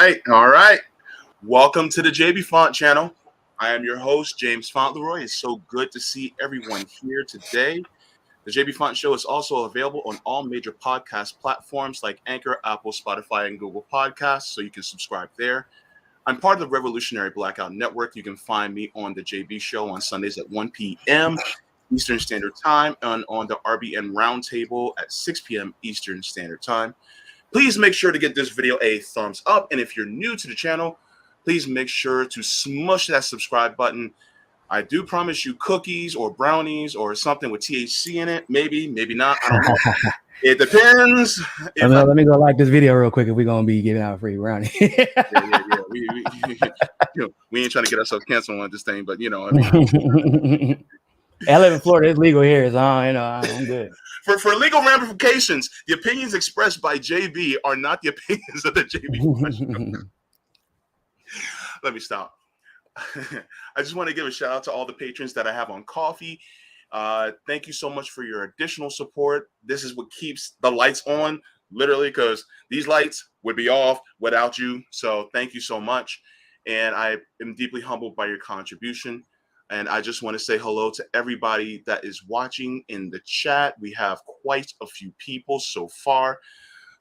All right. Welcome to the Jaybefaunt channel. I am your host, James Fauntleroy. It's so good to see everyone here today. The Jaybefaunt Show is also available on all major podcast platforms like Anchor, Apple, Spotify, and Google Podcasts, so you can subscribe there. I'm part of the Revolutionary Blackout Network. You can find me on the JB Show on Sundays at 1 p.m. Eastern Standard Time and on the RBN Roundtable at 6 p.m. Eastern Standard Time. Please make sure to give this video a thumbs up. And if you're new to the channel, please make sure to smush that subscribe button. I do promise you cookies or brownies or something with THC in it. Maybe, maybe not. I don't know. It depends. Let me go like this video real quick if we're going to be giving out free brownie. Yeah. We ain't trying to get ourselves canceled on this thing, but, I mean. I live in Florida. It's legal here, so I'm good. For legal ramifications, the opinions expressed by JB are not the opinions of the JB. Let me stop. I just want to give a shout out to all the patrons that I have on Coffee. Thank you so much for your additional support. This is what keeps the lights on, literally, because these lights would be off without you. So thank you so much. And I am deeply humbled by your contribution. And I just want to say hello to everybody that is watching in the chat. We have quite a few people so far.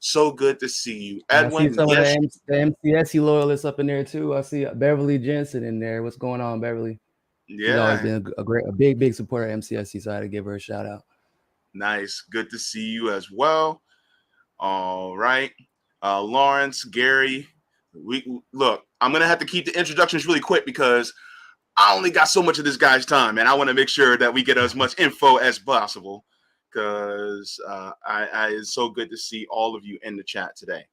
So good to see you, Edwin. I see some of the MCSC loyalists up in there too. I see Beverly Jensen in there. What's going on, Beverly? Yeah, she's always been a big supporter of MCSC, so I had to give her a shout out. Nice, good to see you as well. All right, Lawrence, Gary. Look. I'm gonna have to keep the introductions really quick because I only got so much of this guy's time, and I want to make sure that we get as much info as possible because it's so good to see all of you in the chat today.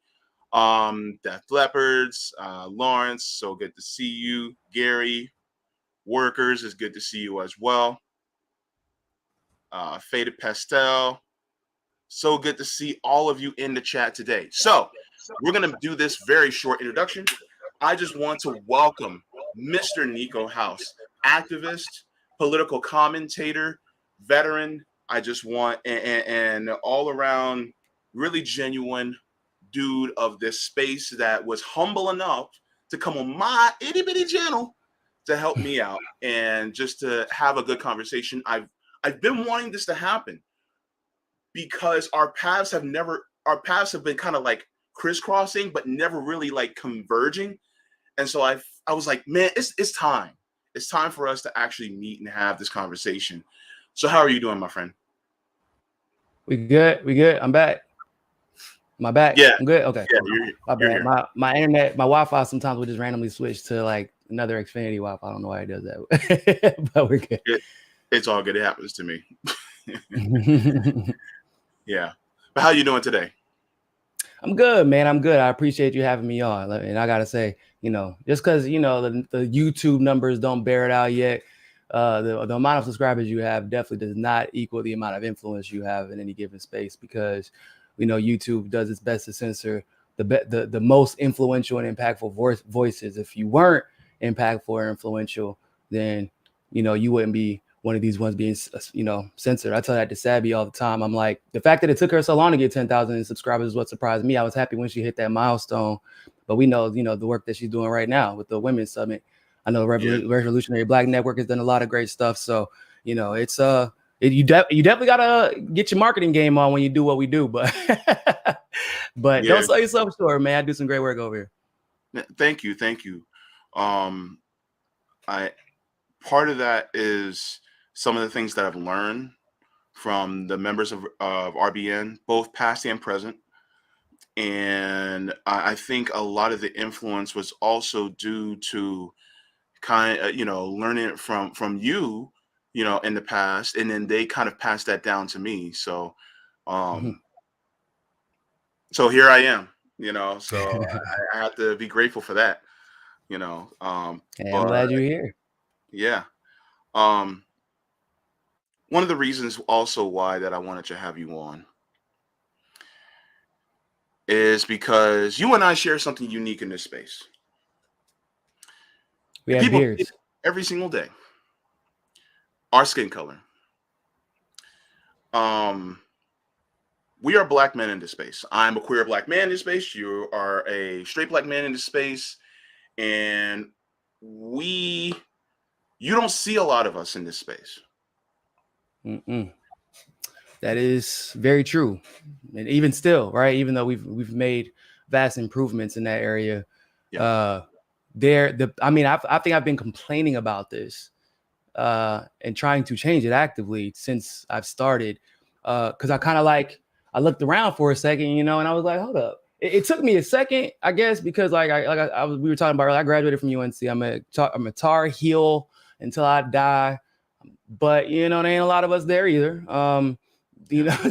Death Leopards, Lawrence, so good to see you. Gary, Workers, is good to see you as well. Faded Pastel, so good to see all of you in the chat today. So we're going to do this very short introduction. I just want to welcome Mr. NIKO House, activist, political commentator, veteran. I just want an all-around, really genuine dude of this space that was humble enough to come on my itty-bitty channel to help me out and just to have a good conversation. I've been wanting this to happen because our paths have been kind of like crisscrossing, but never really like converging. And so I was like, man, it's time. It's time for us to actually meet and have this conversation. So how are you doing, my friend? We good. I'm back. My back. Yeah. I'm good. Okay. Yeah, my internet, my Wi-Fi sometimes will just randomly switch to like another Xfinity Wi-Fi. I don't know why it does that, but we're good. It's all good. It happens to me. Yeah. But how are you doing today? I'm good, man. I'm good. I appreciate you having me on. And I gotta say, just because the YouTube numbers don't bear it out yet, the amount of subscribers you have definitely does not equal the amount of influence you have in any given space, because YouTube does its best to censor the most influential and impactful voices. If you weren't impactful or influential, then you wouldn't be one of these ones being censored. I tell that to Sabby all the time. I'm like, the fact that it took her so long to get 10,000 subscribers is what surprised me. I was happy when she hit that milestone, but we know the work that she's doing right now with the Women's Summit. I know the Revolutionary Black Network has done a lot of great stuff. So it's you definitely gotta get your marketing game on when you do what we do, but don't sell yourself short, man. I do some great work over here. Thank you. Part of that is some of the things that I've learned from the members of RBN, both past and present. And I think a lot of the influence was also due to learning it from you, in the past, and then they kind of passed that down to me. So, so here I am, so I have to be grateful for that, I'm glad you're here. Yeah. One of the reasons also why that I wanted to have you on is because you and I share something unique in this space. We have beards every single day. Our skin color. we are black men in this space. I'm a queer black man in this space. You are a straight black man in this space. And you don't see a lot of us in this space. Mm-mm. That is very true. And even still, right, even though we've made vast improvements in that area, I think I've been complaining about this and trying to change it actively since I've started. Because I looked around for a second, and I was like, hold up. It took me a second, I guess, because we were talking about earlier, I graduated from UNC. I'm a Tar Heel until I die. But there ain't a lot of us there either.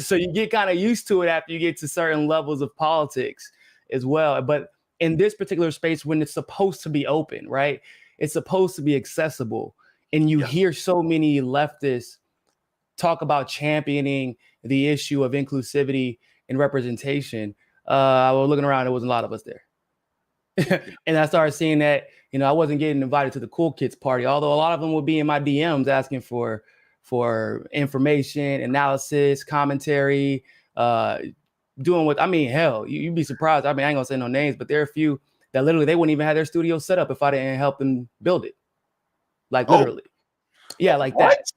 So you get kind of used to it after you get to certain levels of politics as well. But in this particular space, when it's supposed to be open, right? It's supposed to be accessible. And you hear so many leftists talk about championing the issue of inclusivity and representation. I was looking around, there wasn't a lot of us there. And I started seeing that, I wasn't getting invited to the cool kids party, although a lot of them would be in my DMs asking for information, analysis, commentary, doing what, hell, you'd be surprised. I ain't gonna say no names, but there are a few that literally, they wouldn't even have their studio set up if I didn't help them build it. Like literally. Yeah, like what? that.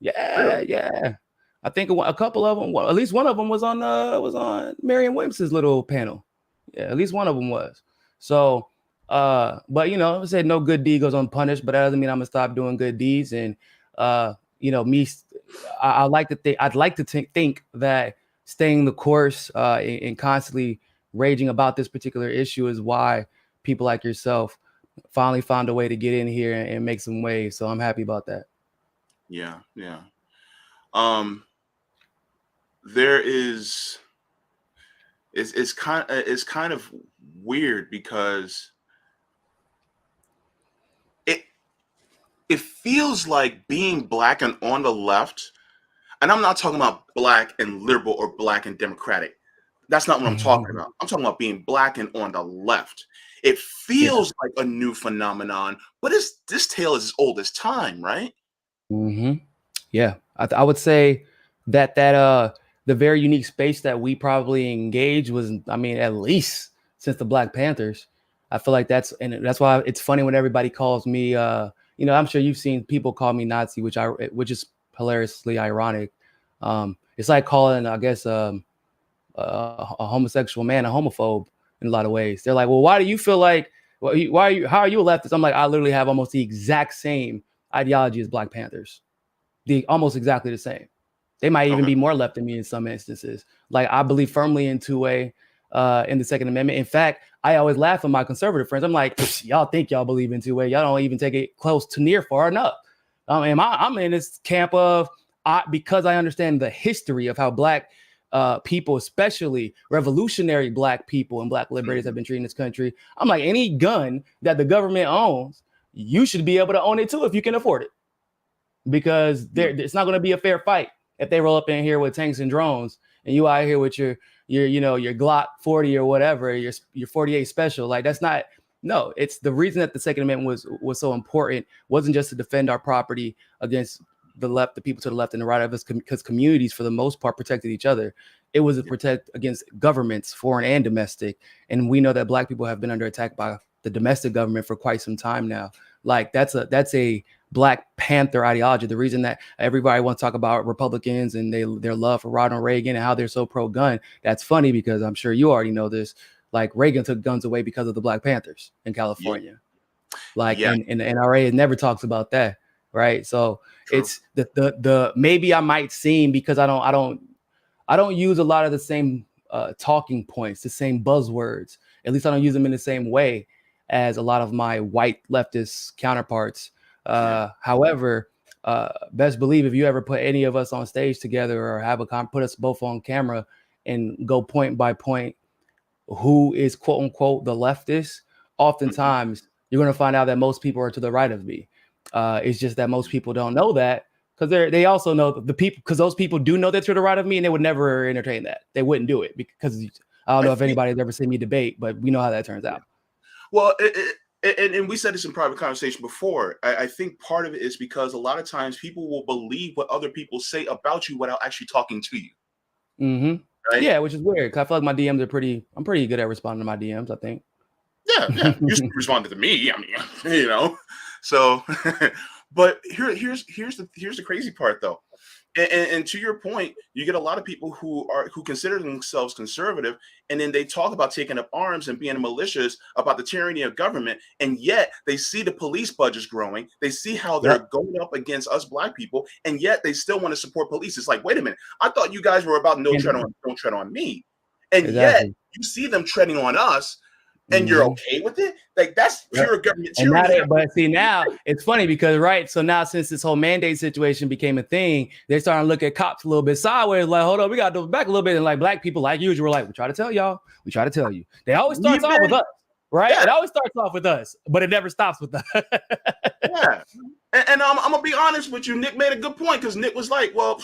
Yeah, really? Yeah. I think a couple of them, at least one of them was on Marianne Williamson's little panel. Yeah, at least one of them was. So, but I said no good deed goes unpunished, but that doesn't mean I'm gonna stop doing good deeds. And I'd like to think that staying the course and constantly raging about this particular issue is why people like yourself finally found a way to get in here and make some waves. So I'm happy about that. Yeah. There is, it's kind of weird because it feels like being black and on the left, and I'm not talking about black and liberal or black and democratic. That's not what I'm talking about. I'm talking about being black and on the left. It feels like a new phenomenon, but this tale is as old as time, right? Mm-hmm. Yeah, I would say that the very unique space that we probably engaged was, at least since the Black Panthers. I feel like that's why it's funny when everybody calls me. I'm sure you've seen people call me Nazi, which is hilariously ironic. It's like calling, I guess, a homosexual man a homophobe in a lot of ways. They're like, well, why do you feel like? How are you a leftist? I'm like, I literally have almost the exact same ideology as Black Panthers. Almost exactly the same. They might even be more left than me in some instances. Like, I believe firmly in two-way, in the Second Amendment. In fact, I always laugh at my conservative friends. I'm like, y'all think y'all believe in two-way. Y'all don't even take it close to near far enough. And I'm in this camp of, because I understand the history of how Black people, especially revolutionary Black people and Black liberators have been treating this country. I'm like, any gun that the government owns, you should be able to own it too if you can afford it. Because it's not going to be a fair fight if they roll up in here with tanks and drones and you out here with your Glock 40 or whatever, your 48 special. Like, that's not, no, it's the reason that the Second Amendment was so important wasn't just to defend our property against the left, the people to the left and the right of us, because communities for the most part protected each other. It was to protect against governments, foreign and domestic. And we know that Black people have been under attack by the domestic government for quite some time now. Like, that's a Black Panther ideology. The reason that everybody wants to talk about Republicans and their love for Ronald Reagan and how they're so pro-gun, that's funny because I'm sure you already know this. Like, Reagan took guns away because of the Black Panthers in California. And the NRA never talks about that, right? So it's the maybe I might seem, because I don't use a lot of the same talking points, the same buzzwords. At least I don't use them in the same way as a lot of my white leftist counterparts. However, best believe if you ever put any of us on stage together or put us both on camera and go point by point who is quote unquote the leftist, oftentimes you're going to find out that most people are to the right of me. It's just that most people don't know that, because they also know the people, because those people do know that to the right of me, and they would never entertain that. They wouldn't do it because I don't know if anybody's ever seen me debate, but we know how that turns out. Well, and we said this in private conversation before. I think part of it is because a lot of times people will believe what other people say about you without actually talking to you. Mm-hmm. right? Yeah, which is weird. 'Cause I feel like my DMs are I'm pretty good at responding to my DMs, I think. Yeah. You responded to me. I mean, you know. So, but here's the crazy part though. And to your point, you get a lot of people who consider themselves conservative, and then they talk about taking up arms and being malicious about the tyranny of government, and yet they see the police budgets growing. They see how they're Yep. going up against us black people, and yet they still want to support police. It's like, wait a minute, I thought you guys were about don't tread on me, and yet Exactly. you see them treading on us, and you're Mhm. okay with it. Like that's Yep. pure government And now tyranny. but see, now it's funny because, right, so now since this whole mandate situation became a thing, they're starting to look at cops a little bit sideways, like, hold on, we got to go back a little bit. And like black people, like usual, were like, we try to tell y'all, we try to tell you. They always starts off with us, right? Yeah. It always starts off with us, but it never stops with us. Yeah. And I'm gonna be honest with you. Nick made a good point, because Nick was like, well,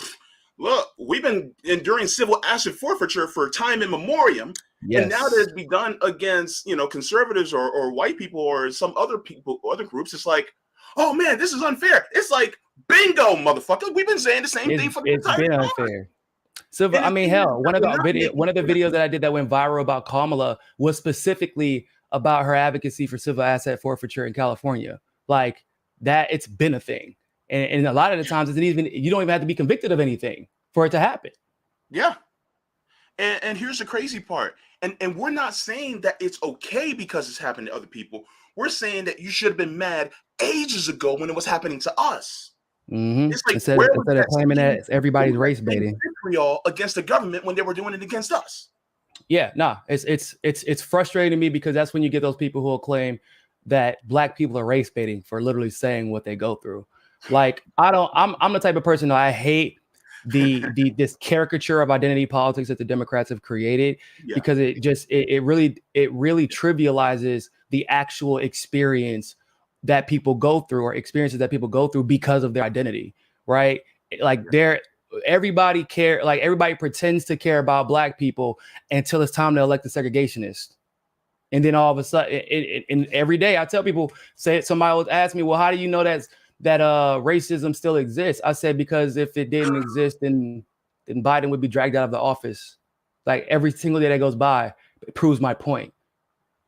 look, we've been enduring civil asset forfeiture for time immemorial. Yes. And now that it's begun against, conservatives or white people or some other people, other groups, it's like, oh man, this is unfair. It's like, bingo, motherfucker. We've been saying the same thing for the It's been unfair. So I mean, hell, one of the videos that I did that went viral about Kamala was specifically about her advocacy for civil asset forfeiture in California. Like that, it's been a thing, and a lot of the times you don't even have to be convicted of anything for it to happen. Yeah. And here's the crazy part. And we're not saying that it's okay because it's happening to other people. We're saying that you should have been mad ages ago when it was happening to us. Mm-hmm. It's like, instead of claiming that everybody's race baiting against the government when they were doing it against us. Yeah, no, it's frustrating to me, because that's when you get those people who will claim that black people are race baiting for literally saying what they go through. Like I'm the type of person that I hate this caricature of identity politics that the Democrats have created, because it really trivializes the actual experience that people go through, or experiences that people go through because of their identity, right? Like everybody pretends to care about black people until it's time to elect a segregationist. And then all of a sudden, and every day I tell people, somebody would ask me, well, how do you know that racism still exists? I said, because if it didn't exist, then Biden would be dragged out of the office. Like every single day that goes by, it proves my point.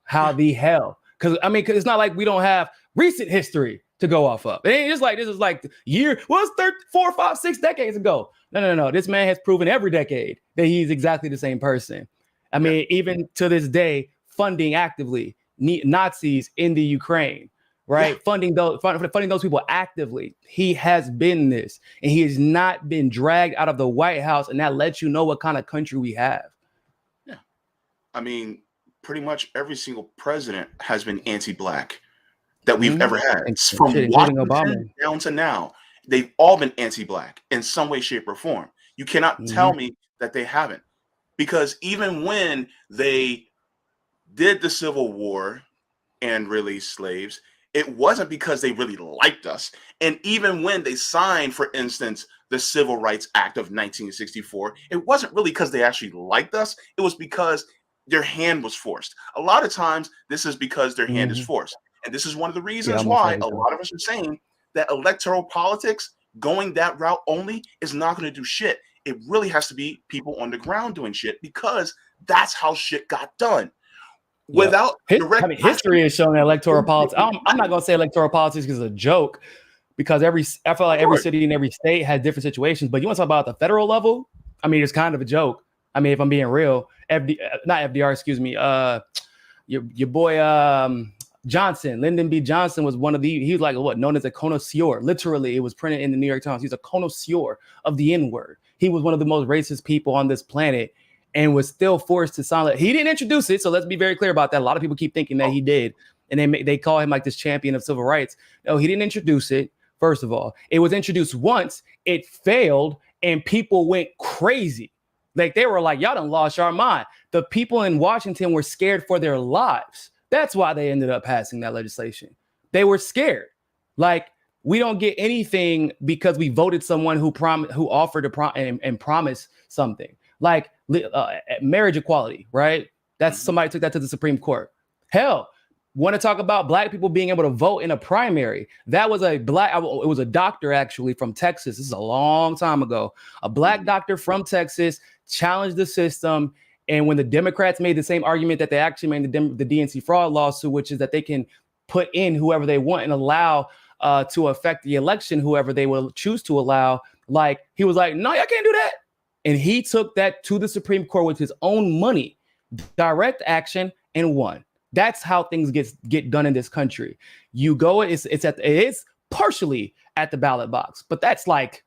How the hell? Because it's not like we don't have recent history to go off of. It ain't just like this is like the year, well, it's 4, 5, 6 decades ago. No. This man has proven every decade that he's exactly the same person. I mean, even to this day, funding actively Nazis in the Ukraine, right? Yeah. Funding those people actively. He has been this, and he has not been dragged out of the White House, and that lets you know what kind of country we have. Yeah, I mean, pretty much every single president has been anti-black that we've ever had. From Washington down to now, they've all been anti-black in some way, shape, or form. You cannot tell me that they haven't, because even when they did the Civil War and released slaves, it wasn't because they really liked us. And even when they signed, for instance, the Civil Rights Act of 1964, it wasn't really because they actually liked us. It was because their hand was forced. A lot of times, this is because their hand is forced. And this is one of the reasons why a lot of us are saying that electoral politics, going that route only, is not going to do shit. It really has to be people on the ground doing shit, because that's how shit got done. Without history is showing that electoral politics. I'm not going to say electoral politics is a joke, because I feel like every city and every state has different situations. But you want to talk about the federal level? I mean, it's kind of a joke. I mean, if I'm being real, not FDR, excuse me. Your boy Johnson, Lyndon B. Johnson, was he was like known as a connoisseur. Literally, it was printed in the New York Times. He's a connoisseur of the N-word. He was one of the most racist people on this planet, and was still forced to sign. He didn't introduce it, so let's be very clear about that. A lot of people keep thinking that he did, and they call him like this champion of civil rights. No, he didn't introduce it. First of all, it was introduced once, it failed, and people went crazy. Like they were like, y'all done lost our mind. The people in Washington were scared for their lives. That's why they ended up passing that legislation. They were scared. Like, we don't get anything because we voted someone who offered and promised something. Like marriage equality, right? That's somebody took that to the Supreme Court. Hell, Want to talk about black people being able to vote in a primary? That was it was a doctor actually from Texas. This is a long time ago. A black doctor from Texas challenged the system. And when the Democrats made the same argument that they actually made the DNC fraud lawsuit, which is that they can put in whoever they want and allow to affect the election, whoever they will choose to allow, like he was like, no, y'all can't do that. And he took that to the Supreme Court with his own money, direct action, and won. That's how things get done in this country. You go, it's partially at the ballot box, but that's like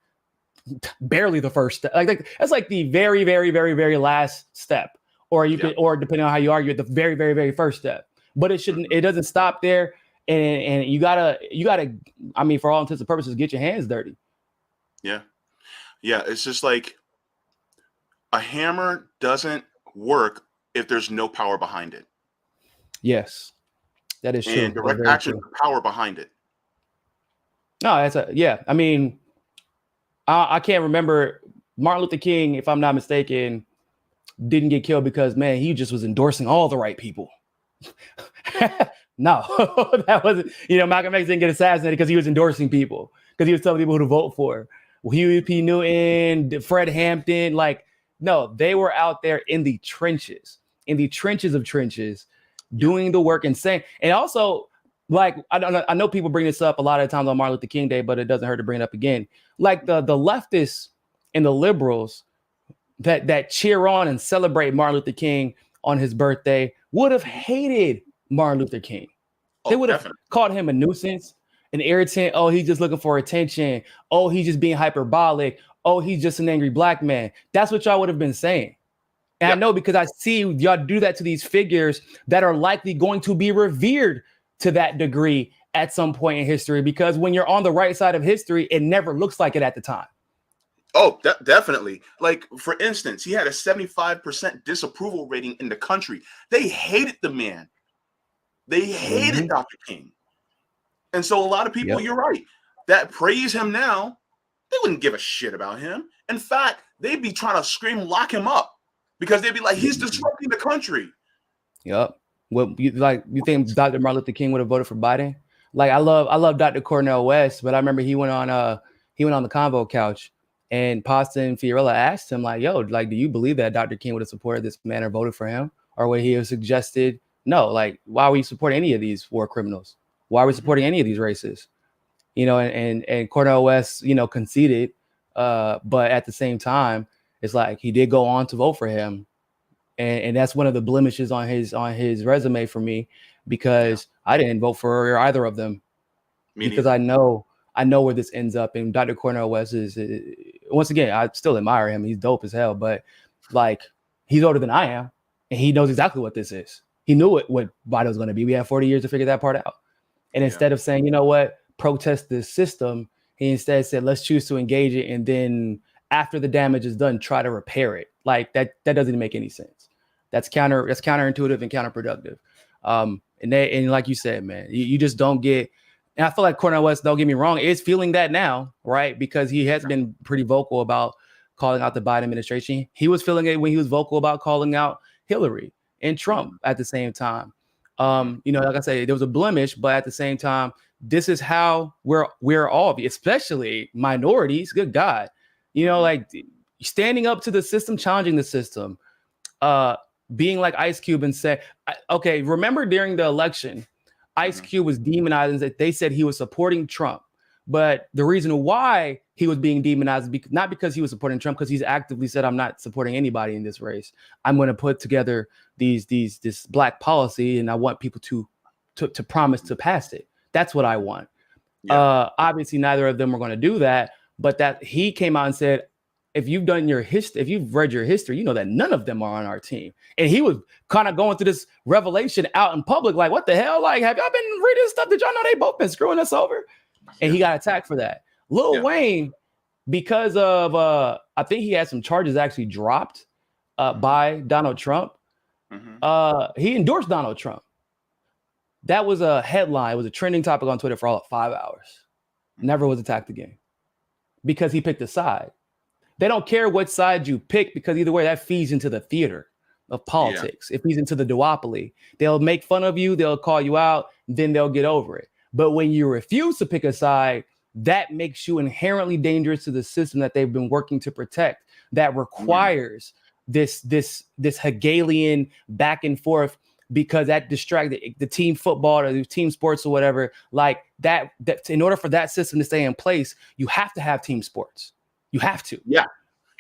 barely the first step. Like that's like the very, very, very, very last step, or you could, or depending on how you argue, at the very, very, very first step. But it doesn't stop there, and you gotta. I mean, for all intents and purposes, get your hands dirty. Yeah, it's just like a hammer doesn't work if there's no power behind it. Yes, that is true. And direct action, power behind it. No, I mean, I can't remember Martin Luther King, if I'm not mistaken, didn't get killed because, man, he just was endorsing all the right people. No, that wasn't, Malcolm X didn't get assassinated because he was endorsing people, because he was telling people who to vote for. Huey P. Newton, Fred Hampton, no, they were out there in the trenches of trenches, doing the work and saying, and also, I know people bring this up a lot of times on Martin Luther King Day, but it doesn't hurt to bring it up again. Like the leftists and the liberals that cheer on and celebrate Martin Luther King on his birthday would have hated Martin Luther King. They would have called him a nuisance, an irritant. Oh, he's just looking for attention. Oh, he's just being hyperbolic. Oh, he's just an angry black man. That's what y'all would have been saying. And I know, because I see y'all do that to these figures that are likely going to be revered to that degree at some point in history, because when you're on the right side of history, it never looks like it at the time. Oh, definitely. Like, for instance, he had a 75% disapproval rating in the country. They hated the man. They hated Dr. King. And so a lot of people, you're right, that praise him now, they wouldn't give a shit about him. In fact, they'd be trying to scream, lock him up, because they'd be like, he's disrupting the country. Yep. What you think Dr. Martin Luther King would have voted for Biden? Like, I love Dr. Cornell West, but I remember he went on the convo couch, and Pasta and Fiorella asked him, like, yo, like, do you believe that Dr. King would have supported this man or voted for him? Or would he have suggested, no, like, why are we supporting any of these war criminals? Why are we supporting any of these races? And Cornell West, conceded, but at the same time, it's like he did go on to vote for him. And that's one of the blemishes on his resume for me, because I didn't vote for either of them, because I know where this ends up. And Dr. Cornell West is, once again, I still admire him. He's dope as hell, but like, he's older than I am, and he knows exactly what this is. He knew what Biden was going to be. We had 40 years to figure that part out. And instead of saying, you know what, protest this system, he instead said, let's choose to engage it, and then after the damage is done, try to repair it. Like, that doesn't make any sense. That's counterintuitive and counterproductive. And like you said, man, you just don't get. And I feel like Cornel West, don't get me wrong, is feeling that now, right? Because he has been pretty vocal about calling out the Biden administration. He was feeling it when he was vocal about calling out Hillary and Trump at the same time. Like I said, there was a blemish, but at the same time, this is how we're all, especially minorities. Good God, like standing up to the system, challenging the system, being like Ice Cube and say, okay, remember during the election, Ice Cube was demonized, that they said he was supporting Trump. But the reason why he was being demonized, not because he was supporting Trump, because he's actively said, I'm not supporting anybody in this race. I'm going to put together this black policy, and I want people to promise to pass it. That's what I want. Obviously, neither of them are going to do that. But that he came out and said, if you've read your history, you know that none of them are on our team. And he was kind of going through this revelation out in public, like, what the hell? Like, have y'all been reading stuff? Did y'all know they both been screwing us over? And he got attacked for that. Lil Wayne, because of, I think he had some charges actually dropped by Donald Trump. He endorsed Donald Trump. That was a headline. It was a trending topic on Twitter for all of 5 hours. Never was attacked again because he picked a side. They don't care what side you pick, because either way that feeds into the theater. of politics. If he's into the duopoly, they'll make fun of you, they'll call you out, then they'll get over it. But when you refuse to pick a side, that makes you inherently dangerous to the system that they've been working to protect. That requires this Hegelian back and forth, because that distracts the team football or the team sports or whatever. Like that in order for that system to stay in place, you have to have team sports. You have to. Yeah.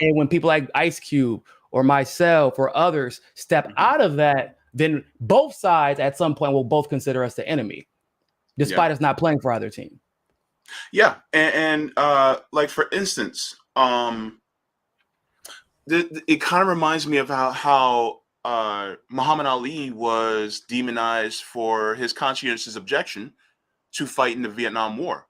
And when people like Ice Cube or myself or others step out of that, then both sides at some point will both consider us the enemy, despite us not playing for either team. Yeah. And like, for instance, it kind of reminds me of how Muhammad Ali was demonized for his conscientious objection to fight in the Vietnam War.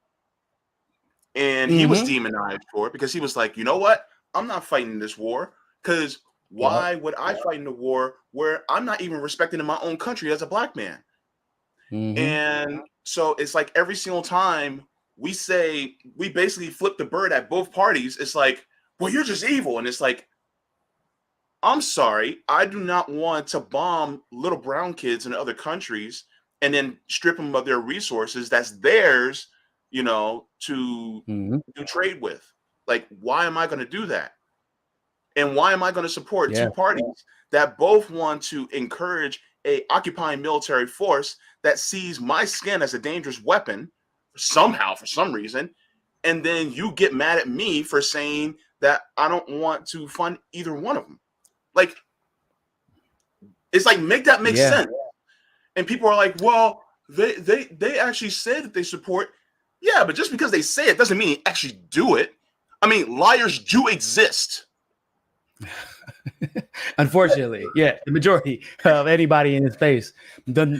And he was demonized for it because he was like, you know what? I'm not fighting this war, because why would I fight in a war where I'm not even respected in my own country as a black man? And so it's like every single time we basically flip the bird at both parties. It's like, well, you're just evil. And it's like, I'm sorry, I do not want to bomb little brown kids in other countries and then strip them of their resources that's theirs, to do trade with. Like, why am I going to do that? And why am I going to support two parties that both want to encourage a occupying military force that sees my skin as a dangerous weapon somehow, for some reason, and then you get mad at me for saying that I don't want to fund either one of them? Like, it's like, make that make sense. And people are like, well, they actually said that they support. Yeah, but just because they say it doesn't mean they actually do it. I mean, liars do exist. Unfortunately, the majority of anybody in this space,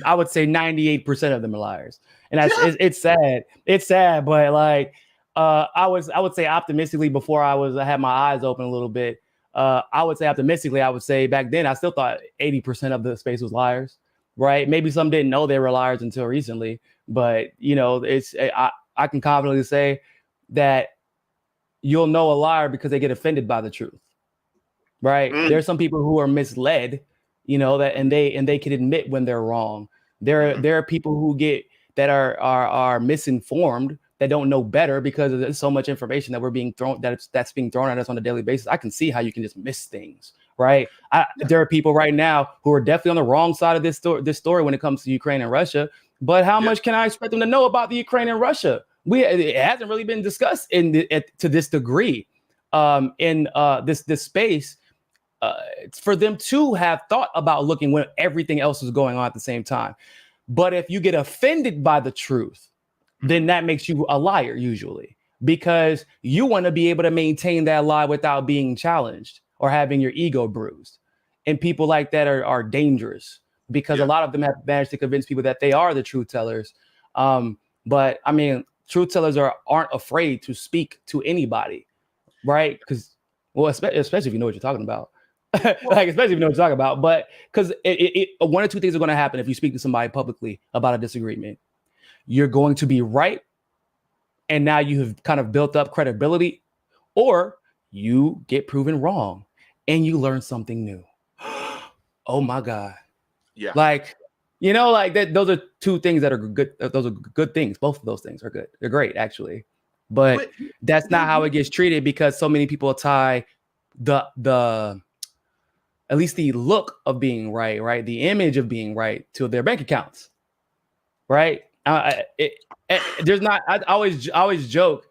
I would say 98% of them are liars, and that's it's sad. It's sad, but like I would say optimistically, before I had my eyes open a little bit. I would say optimistically, I would say back then I still thought 80% of the space was liars, right? Maybe some didn't know they were liars until recently, but I can confidently say that you'll know a liar because they get offended by the truth, right? There's some people who are misled, and they can admit when they're wrong. There are people who are misinformed, that don't know better, because there's so much information that we're being thrown, that's being thrown at us on a daily basis. I can see how you can just miss things, right? There are people right now who are definitely on the wrong side of this story when it comes to Ukraine and Russia. But how much can I expect them to know about the Ukraine and Russia? It hasn't really been discussed to this degree in this space. For them to have thought about looking when everything else is going on at the same time. But if you get offended by the truth, then that makes you a liar usually, because you want to be able to maintain that lie without being challenged or having your ego bruised. And people like that are dangerous, because a lot of them have managed to convince people that they are the truth tellers. But I mean, truth tellers aren't afraid to speak to anybody, right? Because, well, especially if you know what you're talking about. Like, especially if you know what you're talking about. But because one or two things are going to happen if you speak to somebody publicly about a disagreement. You're going to be right, and now you have kind of built up credibility, or you get proven wrong and you learn something new. Oh my God. Yeah. Like, like that, those are two things that are good. Those are good things. Both of those things are good. They're great, actually. But that's not how it gets treated, because so many people tie the at least the look of being right, the image of being right, to their bank accounts, right? There's not. I always joke,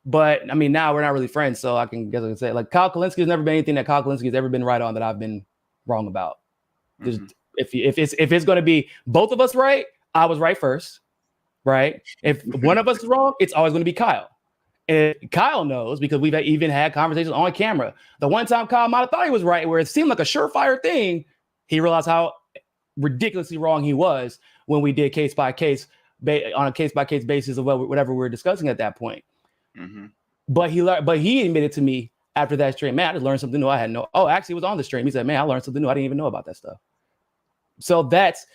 but I mean, now we're not really friends, so I can say, like, Kyle Kalinske has never been anything that Kyle Kalinske has ever been right on that I've been wrong about. If it's going to be both of us right, I was right first, right? If one of us is wrong, it's always going to be Kyle. And Kyle knows, because we've even had conversations on camera. The one time Kyle might have thought he was right, where it seemed like a surefire thing, he realized how ridiculously wrong he was when we did case by case on a case by case basis of whatever we were discussing at that point. But he admitted to me after that stream, man, I just learned something new. Actually, it was on the stream. He said, man, I learned something new. I didn't even know about that stuff. So that's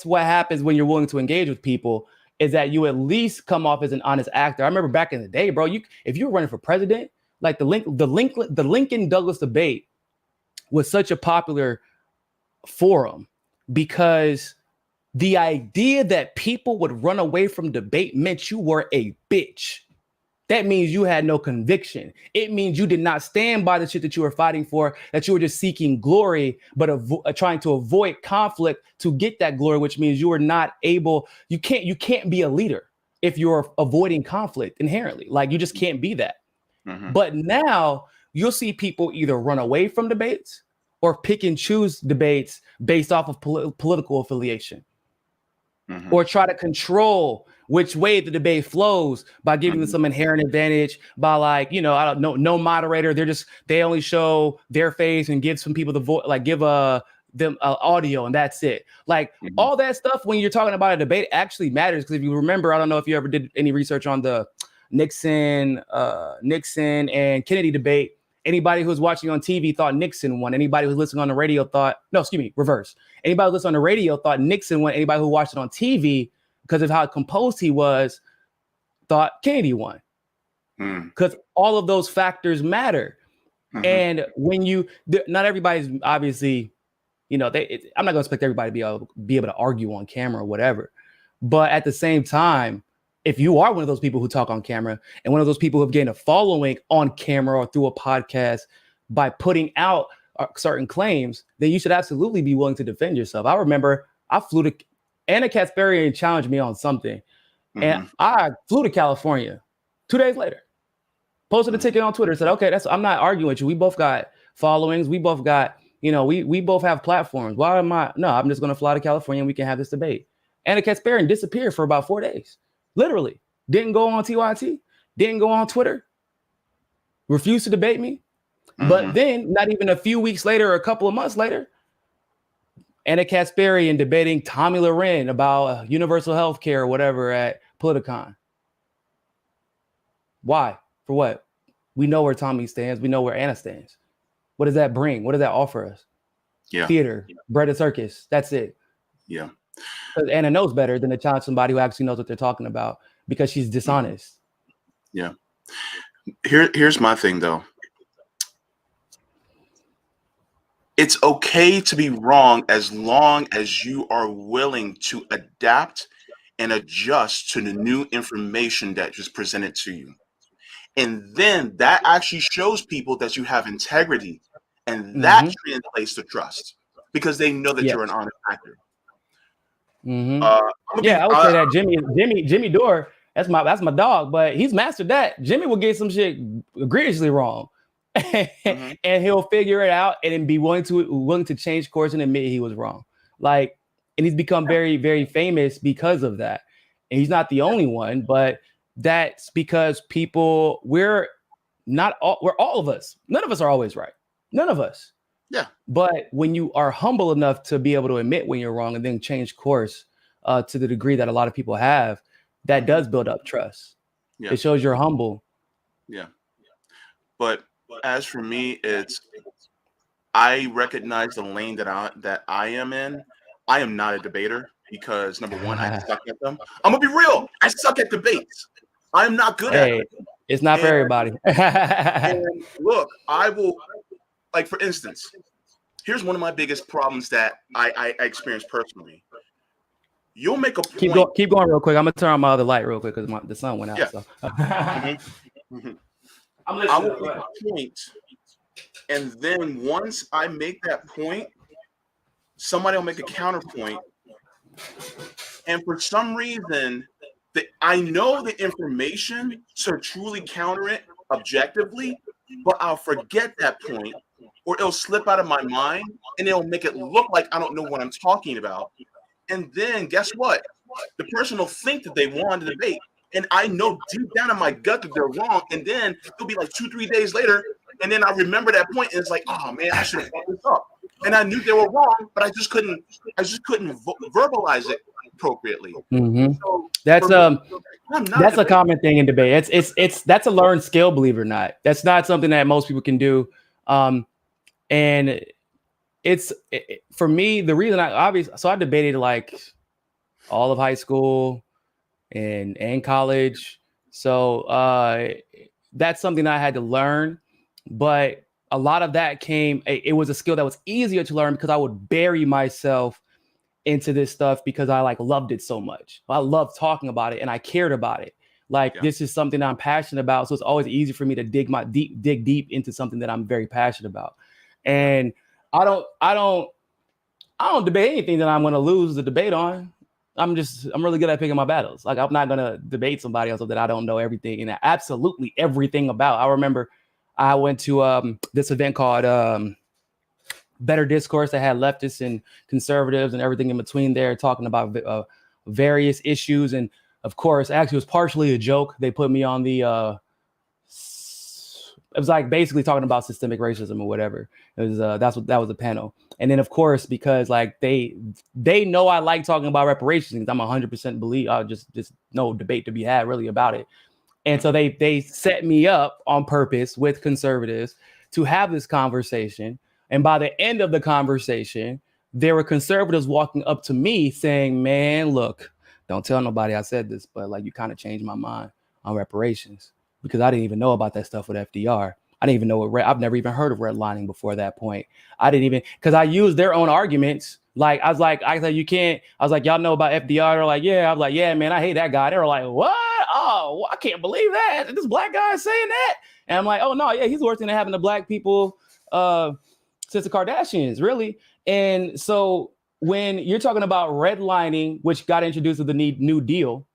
what happens when you're willing to engage with people, is that you at least come off as an honest actor. I remember back in the day, bro, if you were running for president, like the Lincoln Douglas debate was such a popular forum because the idea that people would run away from debate meant you were a bitch. That means you had no conviction. It means you did not stand by the shit that you were fighting for, that you were just seeking glory, but trying to avoid conflict to get that glory, which means you are not able, you can't be a leader if you're avoiding conflict inherently. Like, you just can't be that. Mm-hmm. But now you'll see people either run away from debates or pick and choose debates based off of political affiliation, mm-hmm. or try to control which way the debate flows by giving them some inherent advantage by, like, you know, I don't know, no moderator. They only show their face and give some people the voice, like give them audio, and that's it. Like, all that stuff when you're talking about a debate actually matters, because if you remember, I don't know if you ever did any research on the Nixon and Kennedy debate. Anybody who was watching on TV thought Nixon won. Anybody who was listening on the radio thought, no, excuse me, reverse. Anybody who listened on the radio thought Nixon won. Anybody who watched it on TV, because of how composed he was, thought Kennedy won. Because all of those factors matter. And when not everybody's obviously, you know, I'm not going to expect everybody to be able to argue on camera or whatever. But at the same time, if you are one of those people who talk on camera and one of those people who have gained a following on camera or through a podcast by putting out certain claims, then you should absolutely be willing to defend yourself. I remember I flew to Anna Kasparian challenged me on something, and I flew to California 2 days later, posted a ticket on Twitter, said, okay, I'm not arguing with you. We both got followings. We both got, you know, we both have platforms. Why am I? No, I'm just going to fly to California and we can have this debate. Anna Kasparian disappeared for about 4 days. Literally. Didn't go on TYT. Didn't go on Twitter. Refused to debate me. But then, not even a few weeks later or a couple of months later, Anna Kasparian debating Tommy Loren about universal health care or whatever at Politicon. Why? For what? We know where Tommy stands. We know where Anna stands. What does that bring? What does that offer us? Yeah. Theater, bread and circus. That's it. Yeah. Because Anna knows better than to challenge somebody who actually knows what they're talking about because she's dishonest. Yeah. Here's my thing, though. It's okay to be wrong as long as you are willing to adapt and adjust to the new information that just presented to you. And then that actually shows people that you have integrity, and that translates to trust because they know that you're an honest actor. I would say that Jimmy Dore, that's my dog, but he's mastered that. Jimmy will get some shit egregiously wrong. And he'll figure it out and then be willing to change course and admit he was wrong. Like, and he's become very, very famous because of that. And he's not the only one, but that's because we're all of us. None of us are always right. None of us. Yeah. But when you are humble enough to be able to admit when you're wrong and then change course to the degree that a lot of people have, that does build up trust. Yeah. It shows you're humble. Yeah. But as for me, I recognize the lane that I am in. I am not a debater because, number one, I suck at them. I'm gonna be real. I suck at debates. I'm not good at it. It's not for everybody. And look, I will, like, for instance, here's one of my biggest problems that I experienced personally. You'll make a point. Keep going real quick. I'm gonna turn on my other light real quick because the sun went out. Yeah. So. I will make a point, and then once I make that point, somebody will make a counterpoint, and for some reason, I know the information to truly counter it objectively, but I'll forget that point, or it'll slip out of my mind, and it'll make it look like I don't know what I'm talking about. And then guess what? The person will think that they won the debate. And I know deep down in my gut that they're wrong. And then it'll be like 2-3 days later. And then I remember that point, and it's like, oh man, I should have fucked this up. And I knew they were wrong, but I just couldn't verbalize it appropriately. So that's a common thing in debate. That's a learned skill, believe it or not. That's not something that most people can do. And for me, the reason I debated like all of high school and college. So that's something I had to learn. But a lot of that came, it was a skill that was easier to learn because I would bury myself into this stuff because I like loved it so much. I loved talking about it and I cared about it. Like this is something that I'm passionate about. So it's always easy for me to dig deep into something that I'm very passionate about. And I don't debate anything that I'm going to lose the debate on. I'm really good at picking my battles. Like I'm not going to debate somebody else that I don't know everything and absolutely everything about. I remember I went to this event called Better Discourse that had leftists and conservatives and everything in between there talking about various issues. And of course, actually it was partially a joke. They put me on the, it was like basically talking about systemic racism or whatever. It was, that was the panel. And then of course, because like they know I like talking about reparations, I'm 100% believe, just no debate to be had really about it. And so they set me up on purpose with conservatives to have this conversation. And by the end of the conversation, there were conservatives walking up to me saying, man, look, don't tell nobody I said this, but like you kind of changed my mind on reparations because I didn't even know about that stuff with FDR. I didn't even know I've never even heard of redlining before that point. I didn't even, because I used their own arguments. Like, I said, you can't, I was like, y'all know about FDR? They're like, yeah. I was like, yeah, man, I hate that guy. They were like, what? Oh, I can't believe that. This black guy is saying that. And I'm like, oh no, yeah, he's worse than having the black people since the Kardashians, really. And so when you're talking about redlining, which got introduced with the New Deal,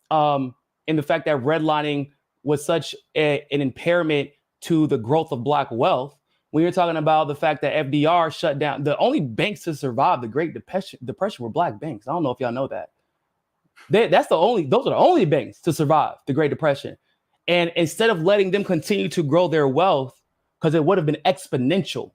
and the fact that redlining was such an impairment to the growth of black wealth, when you're talking about the fact that FDR shut down, the only banks to survive the Great Depression were black banks. I don't know if y'all know that. Those are the only banks to survive the Great Depression. And instead of letting them continue to grow their wealth, because it would have been exponential,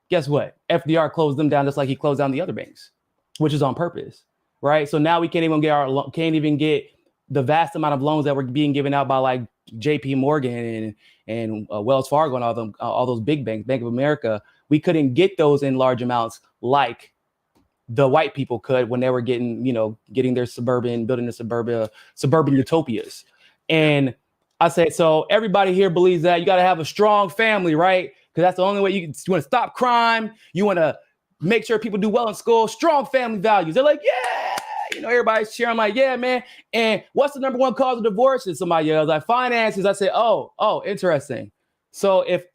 guess what? FDR closed them down just like he closed down the other banks, which is on purpose, right? So now we can't even get the vast amount of loans that were being given out by like JP Morgan and Wells Fargo and all those big banks, Bank of America. We couldn't get those in large amounts like the white people could when they were getting their building the suburban utopias. And I said, so everybody here believes that you got to have a strong family, right? Because that's the only way you want to stop crime. You want to make sure people do well in school, strong family values. They're like, yeah, everybody's cheering. I'm like, yeah, man. And what's the number one cause of divorce? And somebody yells like finances. I say, oh, interesting. So if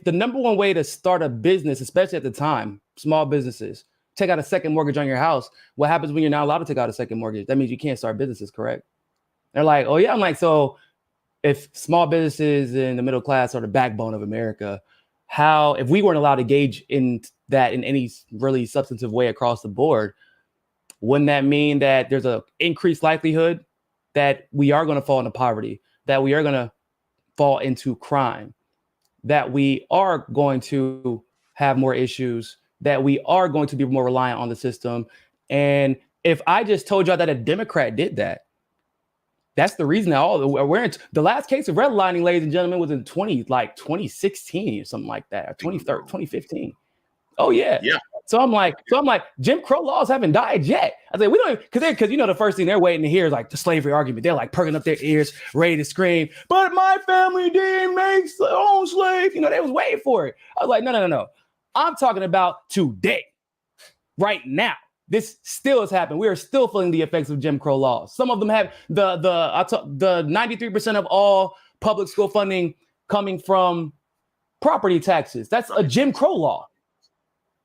the number one way to start a business, especially at the time, small businesses, take out a second mortgage on your house, what happens when you're not allowed to take out a second mortgage? That means you can't start businesses, correct? They're like, oh yeah. I'm like, so if small businesses in the middle class are the backbone of America, if we weren't allowed to engage in that in any really substantive way across the board, wouldn't that mean that there's an increased likelihood that we are going to fall into poverty, that we are going to fall into crime, that we are going to have more issues, that we are going to be more reliant on the system? And if I just told y'all that a Democrat did that, that's the reason that the last case of redlining, ladies and gentlemen, was in 2016 or something like that, 2015. Oh yeah. Yeah. So I'm like, Jim Crow laws haven't died yet. I say we don't, because the first thing they're waiting to hear is like the slavery argument. They're like perking up their ears, ready to scream. But my family didn't make their own slave. They was waiting for it. I was like, no. I'm talking about today, right now. This still has happened. We are still feeling the effects of Jim Crow laws. Some of them have the 93% of all public school funding coming from property taxes. That's a Jim Crow law.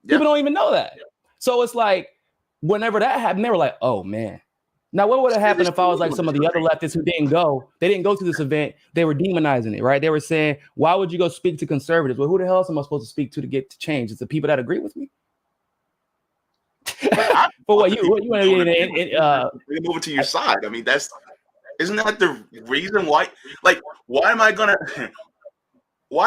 Yeah. People don't even know that. Yeah. So it's like, whenever that happened, they were like, oh man. Now, what would have happened if I was like some of the other leftists who didn't go? They didn't go to this event. They were demonizing it, right? They were saying, why would you go speak to conservatives? Well, who the hell else am I supposed to speak to get to change? It's the people that agree with me. But what you want to move it to your side? I mean, isn't that the reason why? Like, why are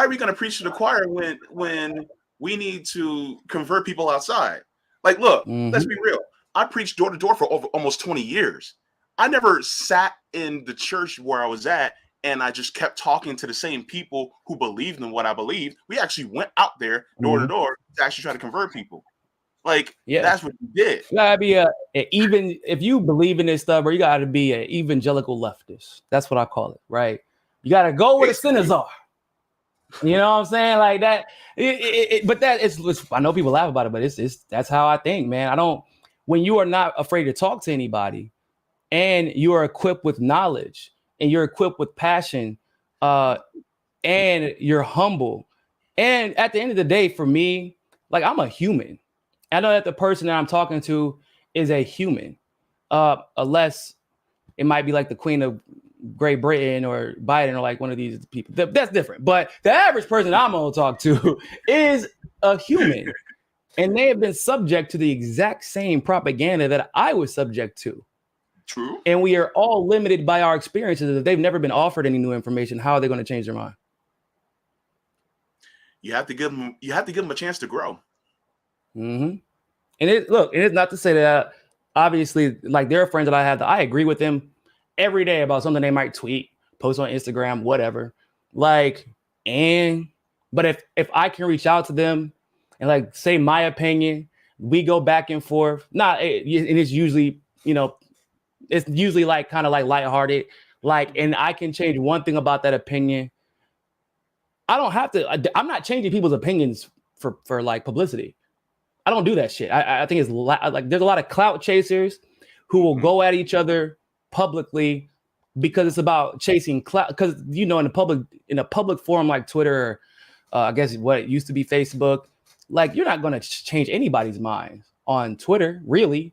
we gonna preach to the choir when we need to convert people outside? Like, look, let's be real. I preached door to door for over almost 20 years. I never sat in the church where I was at and I just kept talking to the same people who believed in what I believed. We actually went out there door to door to actually try to convert people. Like, that's what you did. You gotta be even if you believe in this stuff, bro, you gotta be an evangelical leftist. That's what I call it, right? You gotta go where the sinners are. You know what I'm saying? Like that. But that it's. I know people laugh about it, but it's that's how I think, man. I don't. When you are not afraid to talk to anybody, and you are equipped with knowledge, and you're equipped with passion, and you're humble, and at the end of the day, for me, like I'm a human. I know that the person that I'm talking to is a human, unless it might be like the Queen of Great Britain or Biden or like one of these people. That's different. But the average person I'm gonna talk to is a human, and they have been subject to the exact same propaganda that I was subject to. True. And we are all limited by our experiences. If they've never been offered any new information, how are they going to change their mind? You have to give them a chance to grow. Mm-hmm. And it's not to say that obviously, like there are friends that I have that I agree with them every day about something they might tweet, post on Instagram, whatever. Like, but if I can reach out to them and like say my opinion, we go back and forth. And it's usually, it's usually like kind of like lighthearted. Like, and I can change one thing about that opinion. I don't have to. I'm not changing people's opinions for like publicity. I don't do that shit. I think it's like there's a lot of clout chasers who will go at each other publicly because it's about chasing clout. Because in a public forum like Twitter, I guess what it used to be Facebook, like you're not going to change anybody's mind on Twitter, really.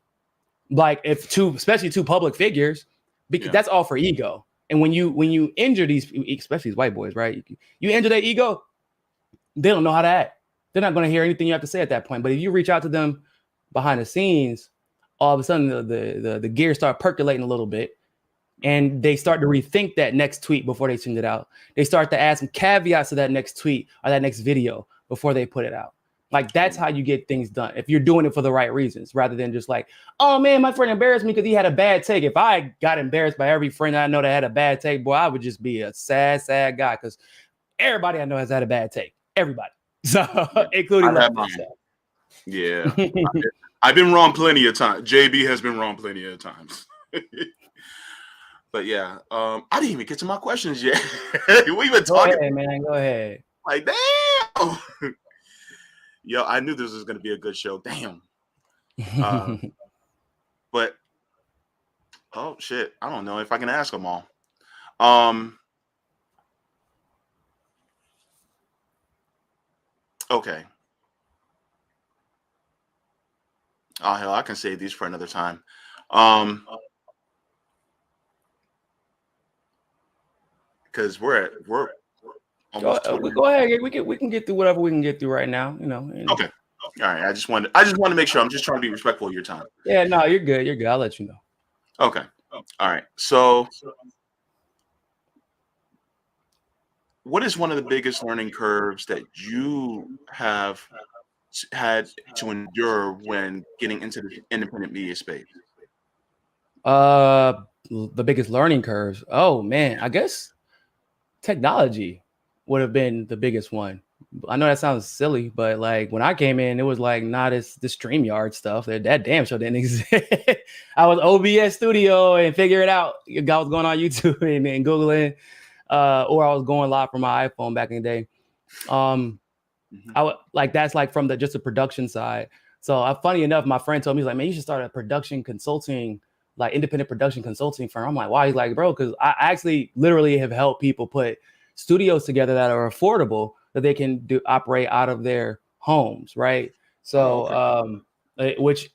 Like especially two public figures, because that's all for ego. And when you injure these, especially these white boys, right? You injure their ego, they don't know how to act. They're not going to hear anything you have to say at that point. But if you reach out to them behind the scenes, all of a sudden the gears start percolating a little bit, and they start to rethink that next tweet before they send it out. They start to add some caveats to that next tweet or that next video before they put it out. Like that's how you get things done. If you're doing it for the right reasons, rather than just like, oh man, my friend embarrassed me because he had a bad take. If I got embarrassed by every friend I know that had a bad take, boy, I would just be a sad guy because everybody I know has had a bad take. Everybody. So including myself. Yeah. I've been wrong plenty of times. JB has been wrong plenty of times. But yeah, I didn't even get to my questions yet. We been talking. Go ahead, man. Go ahead. Like, damn. Yo, I knew this was going to be a good show. Damn. But, oh, shit. I don't know if I can ask them all. Okay. Oh, hell, I can save these for another time. Because we're almost. Go ahead. We can get through whatever we can get through right now. Okay. All right. I just want to make sure. I'm just trying to be respectful of your time. Yeah. No, you're good. You're good. I'll let you know. Okay. All right. So, what is one of the biggest learning curves that you have had to endure when getting into the independent media space? The biggest learning curves. Oh man, I guess technology would have been the biggest one. I know that sounds silly, but like when I came in, it was like not the StreamYard stuff. That damn show didn't exist. I was OBS Studio and figure it out. I was going on YouTube and Googling, or I was going live from my iPhone back in the day. I would like that's like from just the production side. So funny enough, my friend told me, he's like, man, you should start a production consulting, like independent production consulting firm. I'm like, why? He's like, bro, because I actually literally have helped people put studios together that are affordable that they can operate out of their homes, right? So, which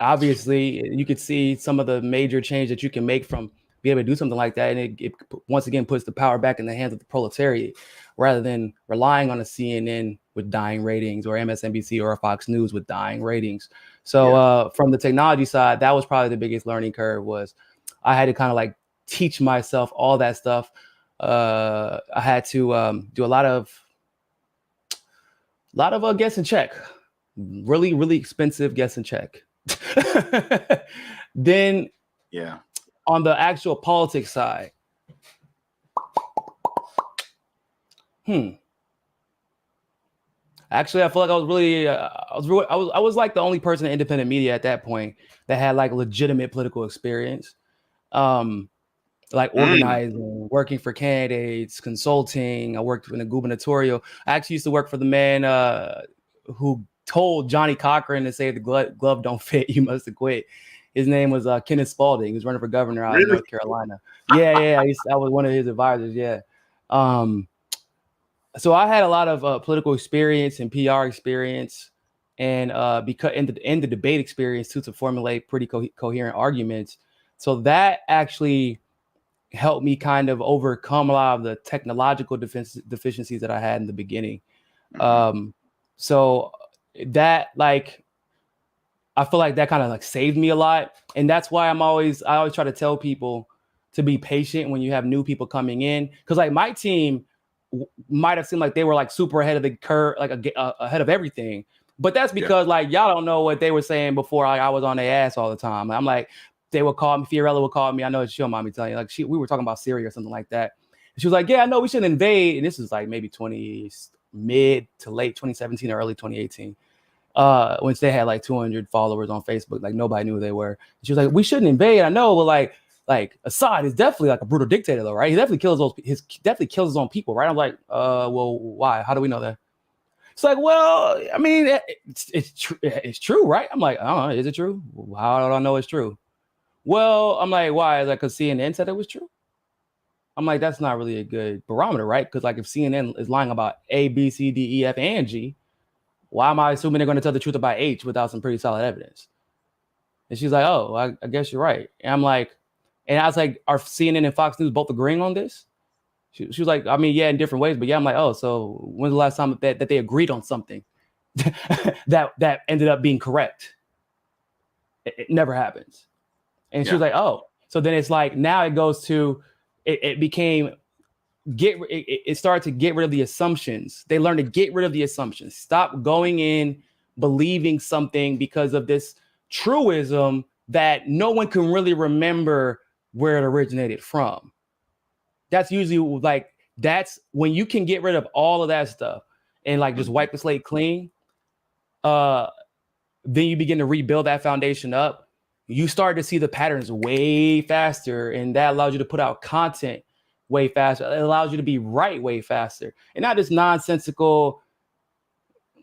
obviously you could see some of the major change that you can make from being able to do something like that, and it once again puts the power back in the hands of the proletariat, rather than relying on a CNN with dying ratings or MSNBC or a Fox News with dying ratings. So from the technology side, that was probably the biggest learning curve. Was I had to kind of like teach myself all that stuff. I had to do a lot of guess and check, really expensive guess and check. Then on the actual politics side, actually, I feel like I was really, I was like the only person in independent media at that point that had like legitimate political experience. like organizing, working for candidates, consulting. I worked in a gubernatorial. I actually used to work for the man who told Johnny Cochran to say the glove don't fit, you must have quit. His name was Kenneth Spalding. He was running for governor out in North Carolina. Yeah. I was one of his advisors. Yeah. So I had a lot of political experience and PR experience, and because in the debate experience too, to formulate pretty coherent arguments. So that actually helped me kind of overcome a lot of the technological deficiencies that I had in the beginning. So that I feel like that kind of like saved me a lot. And that's why I always try to tell people to be patient when you have new people coming in. Cause like my team might have seemed like they were like super ahead of the curve, like ahead of everything. But that's because like, y'all don't know what they were saying before I was on their ass all the time. I'm like, they would call me, Fiorella would call me. I know she'll mind me telling you, like we were talking about Syria or something like that. And she was like, yeah, I know we shouldn't invade. And this is like maybe mid to late 2017 or early 2018. Once they had like 200 followers on Facebook, like nobody knew who they were. She was like, we shouldn't invade. I know, but like Assad is definitely like a brutal dictator though, right? He definitely kills his own people, right? I'm like, well, why? How do we know that? It's like, well, I mean, it's true, right? I'm like, I don't know, is it true? How do I know it's true? Well, I'm like, why? Like, because CNN said it was true. I'm like, that's not really a good barometer, right? Because like if CNN is lying about A, B, C, D, E, F, and G, why am I assuming they're going to tell the truth about H without some pretty solid evidence? And she's like, oh, I guess you're right. And I'm like, and I was like, are CNN and Fox News both agreeing on this? She was like, I mean, yeah, in different ways, but yeah. I'm like, oh, so when's the last time that they agreed on something that ended up being correct? It never happens. And she was like, oh, so then it's like, now it goes to, it started to get rid of the assumptions. They learned to get rid of the assumptions. Stop going in believing something because of this truism that no one can really remember where it originated from. That's usually like, that's when you can get rid of all of that stuff and like just wipe the slate clean. Then you begin to rebuild that foundation up. You start to see the patterns way faster, and that allows you to put out content way faster. It allows you to be right way faster, and not this nonsensical,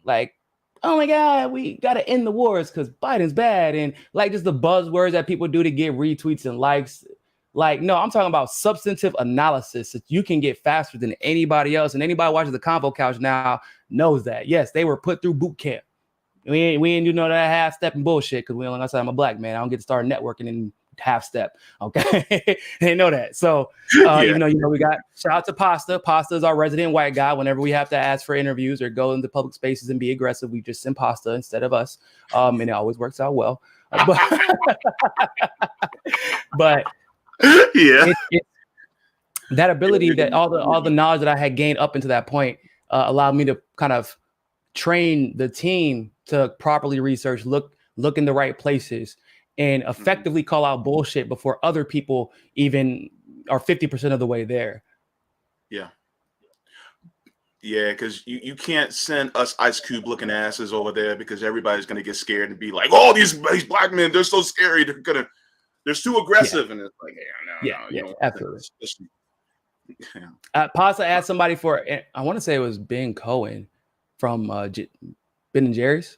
like, oh my God, we got to end the wars because Biden's bad, and like just the buzzwords that people do to get retweets and likes. Like, no, I'm talking about substantive analysis that you can get faster than anybody else, and anybody watching the Convo Couch now knows that. Yes, they were put through boot camp. We ain't do no that half step and bullshit because like I said, I'm a black man. I don't get to start networking in half step. Okay, they know that. So even though we got shout out to Pasta. Pasta is our resident white guy. Whenever we have to ask for interviews or go into public spaces and be aggressive, we just send Pasta instead of us, and it always works out well. But that ability, that all the knowledge that I had gained up into that point allowed me to kind of train the team to properly research, look in the right places, and effectively call out bullshit before other people even are 50% of the way there. Yeah, because you can't send us Ice Cube looking asses over there because everybody's gonna get scared and be like, oh, these black men, they're so scary, they're too aggressive, and it's like, no, absolutely. Pasta asked somebody for, I want to say it was Ben Cohen from Ben and Jerry's,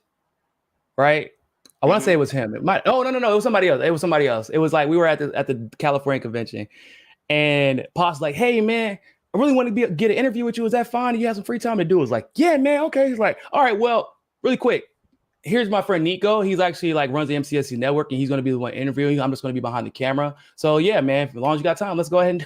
right? I want to say it was him. It might. Oh no, it was somebody else. It was like we were at the California convention, and Pa's like, "Hey man, I really want to get an interview with you. Is that fine? You have some free time to do?" It was like, "Yeah, man, okay." He's like, "All right, well, really quick. Here's my friend NIKO. He's actually like runs the MCSC Network, and he's going to be the one interviewing. I'm just going to be behind the camera. So yeah, man, as long as you got time, let's go ahead and."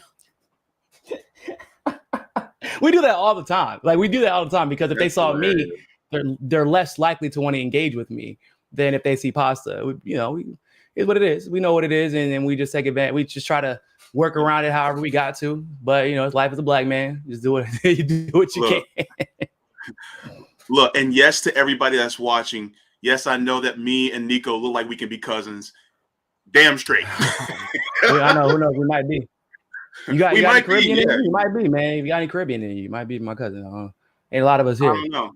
We do that all the time. Like we do that all the time because if they saw me, they're less likely to want to engage with me than if they see Pasta. It's what it is. We know what it is, and we just take advantage. We just try to work around it however we got to. But it's life as a black man. Just do it. You do what you can. Look, and yes to everybody that's watching. Yes, I know that me and NIKO look like we can be cousins. Damn straight. I know. Who knows? We might be. You got any Caribbean in you? You might be, man. If you got any Caribbean in you might be my cousin. Ain't a lot of us here. I don't know.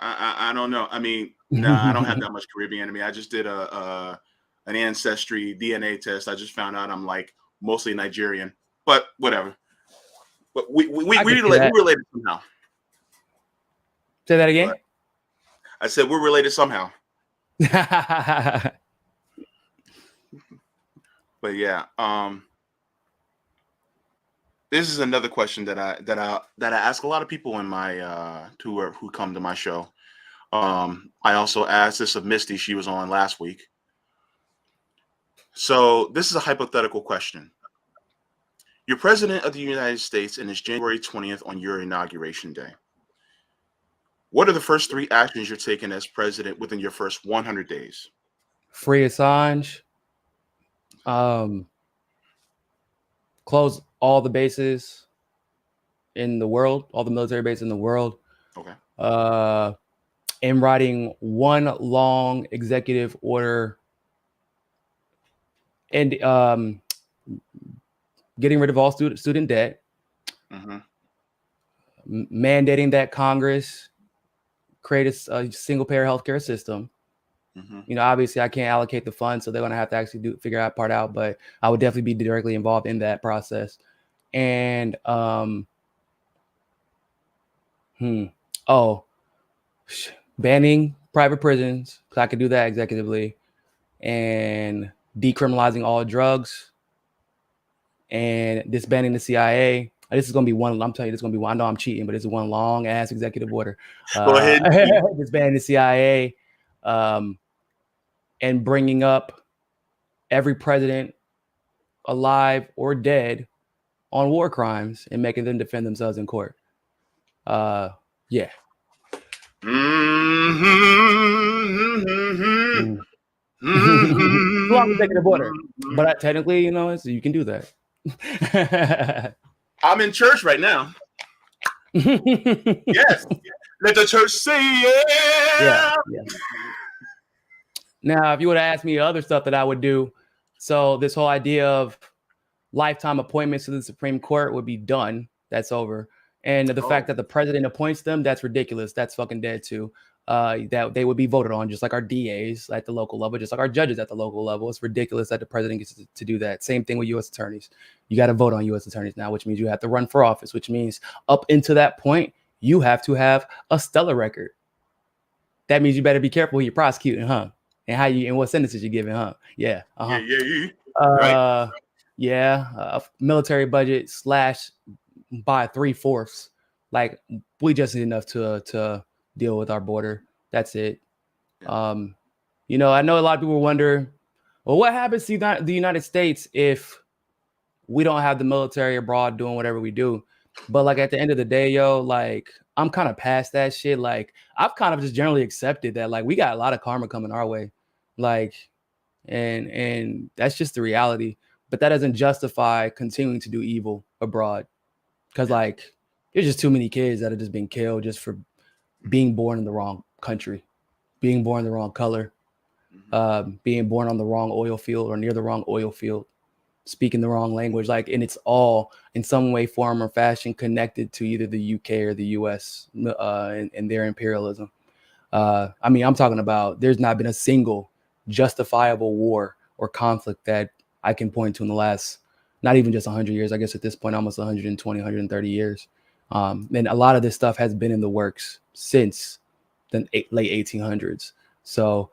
I don't know. I mean, nah, I don't have that much Caribbean in me. I just did an ancestry DNA test. I just found out I'm like mostly Nigerian. but whatever. But we related somehow. Say that again. But I said we're related somehow. But yeah, this is another question that I ask a lot of people in my who come to my show. I also asked this of Misty. She was on last week. So this is a hypothetical question. You're president of the United States, and it's January 20th on your inauguration day. What are the first 3 actions you're taking as president within your first 100 days? Free Assange. Close all the bases in the world, all the military bases in the world. Okay. And writing one long executive order and getting rid of all student debt, mandating that Congress create a single payer healthcare system. You know, obviously I can't allocate the funds, so they're going to have to actually figure that part out, but I would definitely be directly involved in that process. And banning private prisons, because I could do that executively, and decriminalizing all drugs, and disbanding the CIA. This is going to be one. I'm telling you, this is going to be one. I know I'm cheating, but it's one long ass executive order. Go ahead. Disbanding the CIA, and bringing up every president, alive or dead, on war crimes and making them defend themselves in court. Yeah. Long executive order, but technically, you know, you can do that. I'm in church right now. Yes. Let the church say yeah. Now, if you would have asked me other stuff that I would do, so this whole idea of lifetime appointments to the Supreme Court would be done. That's over. And the fact that the president appoints them, that's ridiculous. That's fucking dead too. That they would be voted on, just like our DAs at the local level, just like our judges at the local level. It's ridiculous that the president gets to do that. Same thing with U.S. attorneys. You got to vote on U.S. attorneys now, which means you have to run for office, which means up into that point, you have to have a stellar record. That means you better be careful who you're prosecuting, huh? And how you and what sentences you're giving, huh? Yeah. Right. Military budget slash by 3/4. Like, we just need enough to deal with our border. That's it. You know, I know a lot of people wonder, well, what happens to the United States if we don't have the military abroad doing whatever we do? But like, at the end of the day, yo, like, I'm kind of past that shit. Like, I've kind of just generally accepted that, like, we got a lot of karma coming our way. Like, and that's just the reality. But that doesn't justify continuing to do evil abroad. Because, like, there's just too many kids that have just been killed just for being born in the wrong country, being born in the wrong color, being born on the wrong oil field or near the wrong oil field, speaking the wrong language. Like, and it's all in some way, form, or fashion connected to either the UK or the US and their imperialism. I mean, I'm talking about there's not been a single justifiable war or conflict that I can point to in the last, not even just 100 years, I guess at this point, almost 120, 130 years. And a lot of this stuff has been in the works since the late 1800s. So,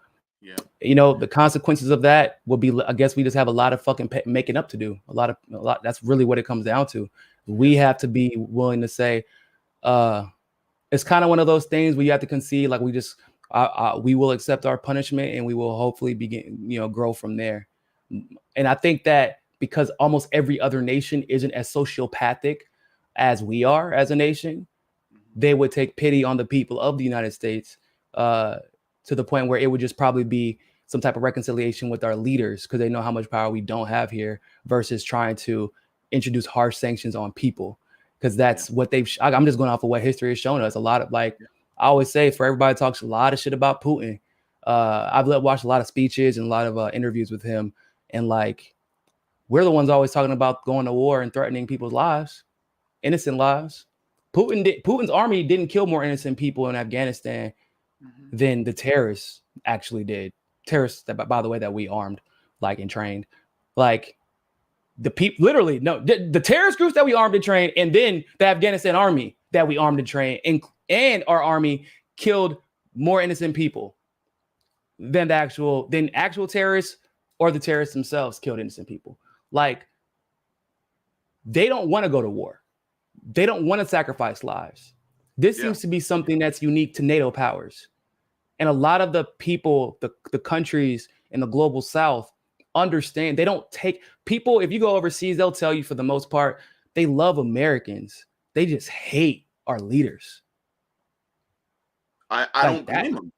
you know, the consequences of that will be, I guess we just have a lot of fucking making up to do. A lot. That's really what it comes down to. We have to be willing to say, it's kind of one of those things where you have to concede, like, we will accept our punishment and we will hopefully grow from there. And I think that because almost every other nation isn't as sociopathic as we are as a nation, they would take pity on the people of the United States to the point where it would just probably be some type of reconciliation with our leaders, because they know how much power we don't have here, versus trying to introduce harsh sanctions on people. Because that's what I'm just going off of what history has shown us. A lot of, like, I always say, for everybody talks a lot of shit about Putin. I've watched a lot of speeches and a lot of interviews with him. And, like, we're the ones always talking about going to war and threatening people's lives, innocent lives. Putin's army didn't kill more innocent people in Afghanistan than the terrorists actually did. Terrorists, that, by the way, that we armed, like, and trained. Like, the people, literally, no, the terrorist groups that we armed and trained, and then the Afghanistan army that we armed and trained, and our army killed more innocent people than actual terrorists, or the terrorists themselves killed innocent people. Like, they don't want to go to war. They don't want to sacrifice lives. This seems to be something that's unique to NATO powers. And a lot of the people, the countries in the global South understand. They don't take people. If you go overseas, they'll tell you for the most part, they love Americans. They just hate our leaders. I don't blame them.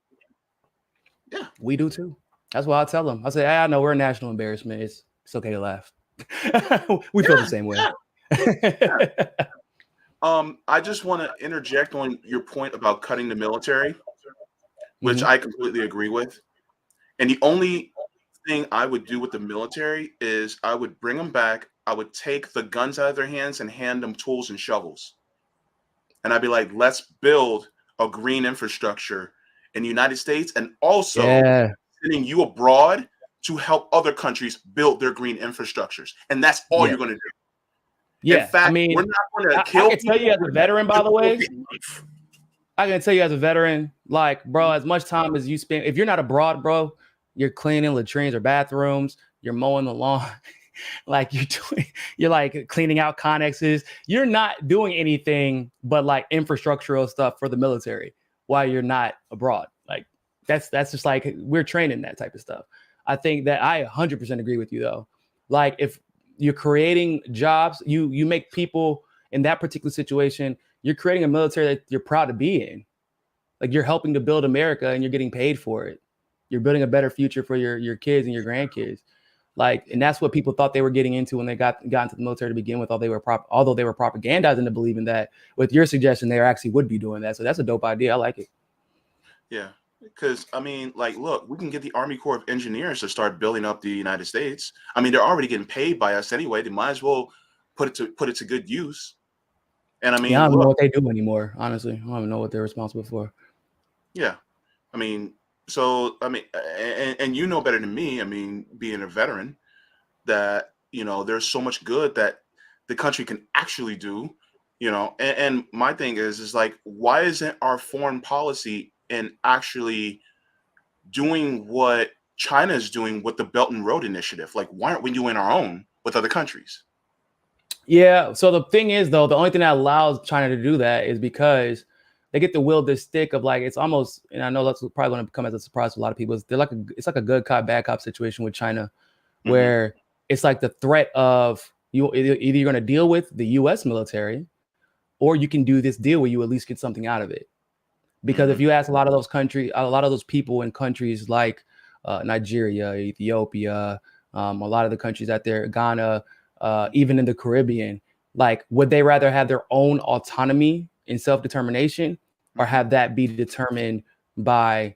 Yeah, we do too. That's why I tell them. I say, I know we're a national embarrassment. It's okay to laugh. We feel the same way. I just want to interject on your point about cutting the military, which I completely agree with. And the only thing I would do with the military is I would bring them back. I would take the guns out of their hands and hand them tools and shovels. And I'd be like, let's build a green infrastructure in the United States, and also sending you abroad to help other countries build their green infrastructures. And that's all you're going to do. Yeah. In fact, I mean, we're not going to kill. I can tell you as a veteran, by the way, I can tell you as a veteran, like, bro, as much time as you spend, if you're not abroad, bro, you're cleaning latrines or bathrooms, you're mowing the lawn, like you're like cleaning out connexes. You're not doing anything but like infrastructural stuff for the military while you're not abroad. Like that's just like, we're training that type of stuff. I think that I 100% agree with you though. Like, if you're creating jobs, you make people in that particular situation, you're creating a military that you're proud to be in. Like, you're helping to build America and you're getting paid for it. You're building a better future for your kids and your grandkids. Like, and that's what people thought they were getting into when they got into the military to begin with. Although they were propagandized into believing that, with your suggestion, they actually would be doing that. So that's a dope idea. I like it. Yeah, because I mean, like, look, we can get the Army Corps of Engineers to start building up the United States. I mean, they're already getting paid by us anyway. They might as well put it to good use. And I mean, I don't know what they do anymore. Honestly, I don't even know what they're responsible for. Yeah, I mean. So, I mean, and you know better than me, I mean, being a veteran, that, you know, there's so much good that the country can actually do, you know, and my thing is like, why isn't our foreign policy in actually doing what China is doing with the Belt and Road Initiative? Like, why aren't we doing our own with other countries? Yeah. So the thing is, though, the only thing that allows China to do that is because they get to wield this stick of, like, it's almost, and I know that's probably going to come as a surprise to a lot of people. It's like a good cop, bad cop situation with China, where it's like the threat of either you're going to deal with the U.S. military, or you can do this deal where you at least get something out of it. Because if you ask a lot of those countries, a lot of those people in countries like Nigeria, Ethiopia, a lot of the countries out there, Ghana, even in the Caribbean, like, would they rather have their own autonomy in self-determination, or have that be determined by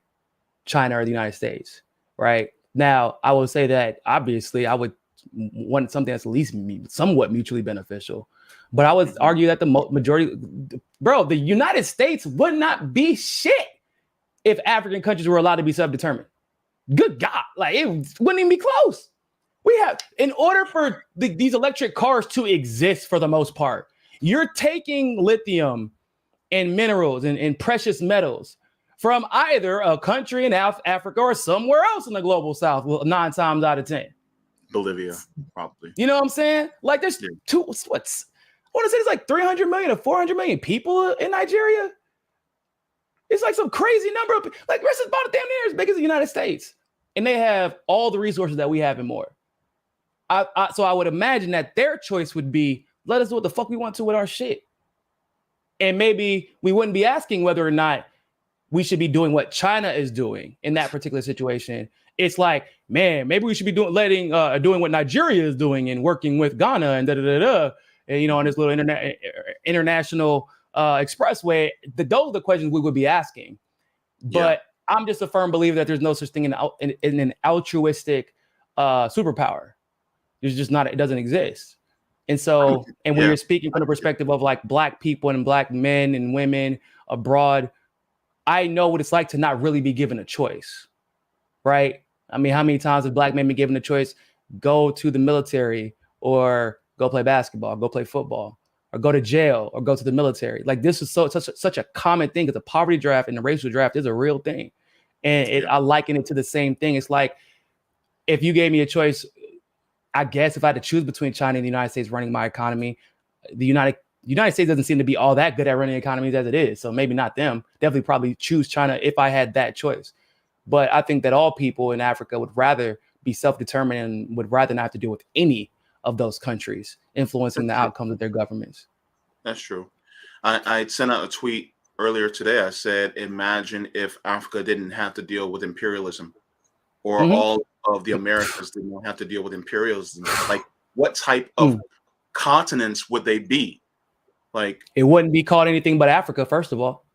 China or the United States? Right now, I would say that obviously I would want something that's at least somewhat mutually beneficial, but I would argue that the majority, bro, the United States would not be shit if African countries were allowed to be self-determined. Good God, like, it wouldn't even be close. We have, in order for these electric cars to exist, for the most part, you're taking lithium and minerals and precious metals from either a country in Africa or somewhere else in the global South. Well, 9 times out of 10, Bolivia, probably. You know what I'm saying? Like, there's I want to say there's like 300 million or 400 million people in Nigeria. It's like some crazy number of, like, this is about damn near as big as the United States, and they have all the resources that we have and more. So I would imagine that their choice would be, let us do what the fuck we want to with our shit. And maybe we wouldn't be asking whether or not we should be doing what China is doing in that particular situation. It's like, man, maybe we should be doing what Nigeria is doing and working with Ghana and and, you know, on this little international expressway. Those are the questions we would be asking. But I'm just a firm believer that there's no such thing in an altruistic superpower. There's just not. It doesn't exist. And so, and when you're speaking from the perspective of like Black people and Black men and women abroad, I know what it's like to not really be given a choice, right? I mean, how many times have Black men been given a choice? Go to the military or go play basketball, go play football, or go to jail, or go to the military. Like this is such a common thing, because the poverty draft and the racial draft is a real thing. And I liken it to the same thing. It's like, if you gave me a choice, I guess if I had to choose between China and the United States running my economy, the United States doesn't seem to be all that good at running economies as it is. So maybe not them. Definitely probably choose China if I had that choice. But I think that all people in Africa would rather be self-determined and would rather not have to deal with any of those countries influencing the outcomes of their governments. That's true. I sent out a tweet earlier today. I said, imagine if Africa didn't have to deal with imperialism, or all of the Americas didn't have to deal with imperialism. Like, what type of continents would they be? Like, it wouldn't be called anything but Africa, first of all.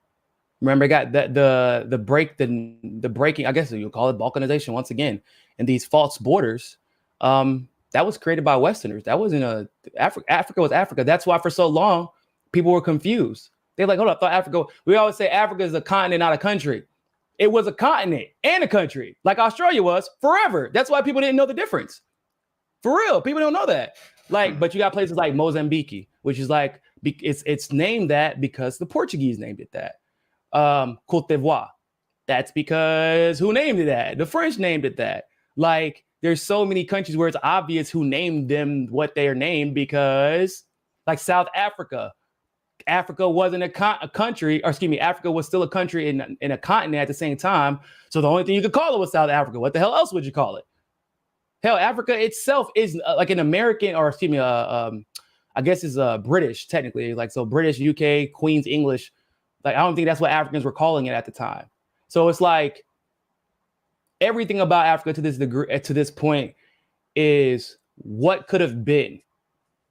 Remember, it got the breaking, I guess you'll call it balkanization once again, and these false borders. That was created by Westerners. That wasn't Africa was Africa. That's why for so long people were confused. They're like, hold up, I thought Africa. We always say Africa is a continent, not a country. It was a continent and a country, like Australia was forever. That's why people didn't know the difference. For real, people don't know that. Like, but you got places like Mozambique, which is like, it's named that because the Portuguese named it that. Côte d'Ivoire, that's because who named it that? The French named it that. Like, there's so many countries where it's obvious who named them what they are named, because, like South Africa, Africa wasn't a country, or excuse me, Africa was still a country in a continent at the same time. So the only thing you could call it was South Africa. What the hell else would you call it? Hell, Africa itself is like an American, or excuse me, I guess is British technically. Like, so British, UK, Queen's English. Like, I don't think that's what Africans were calling it at the time. So it's like everything about Africa to this degree, to this point, is what could have been.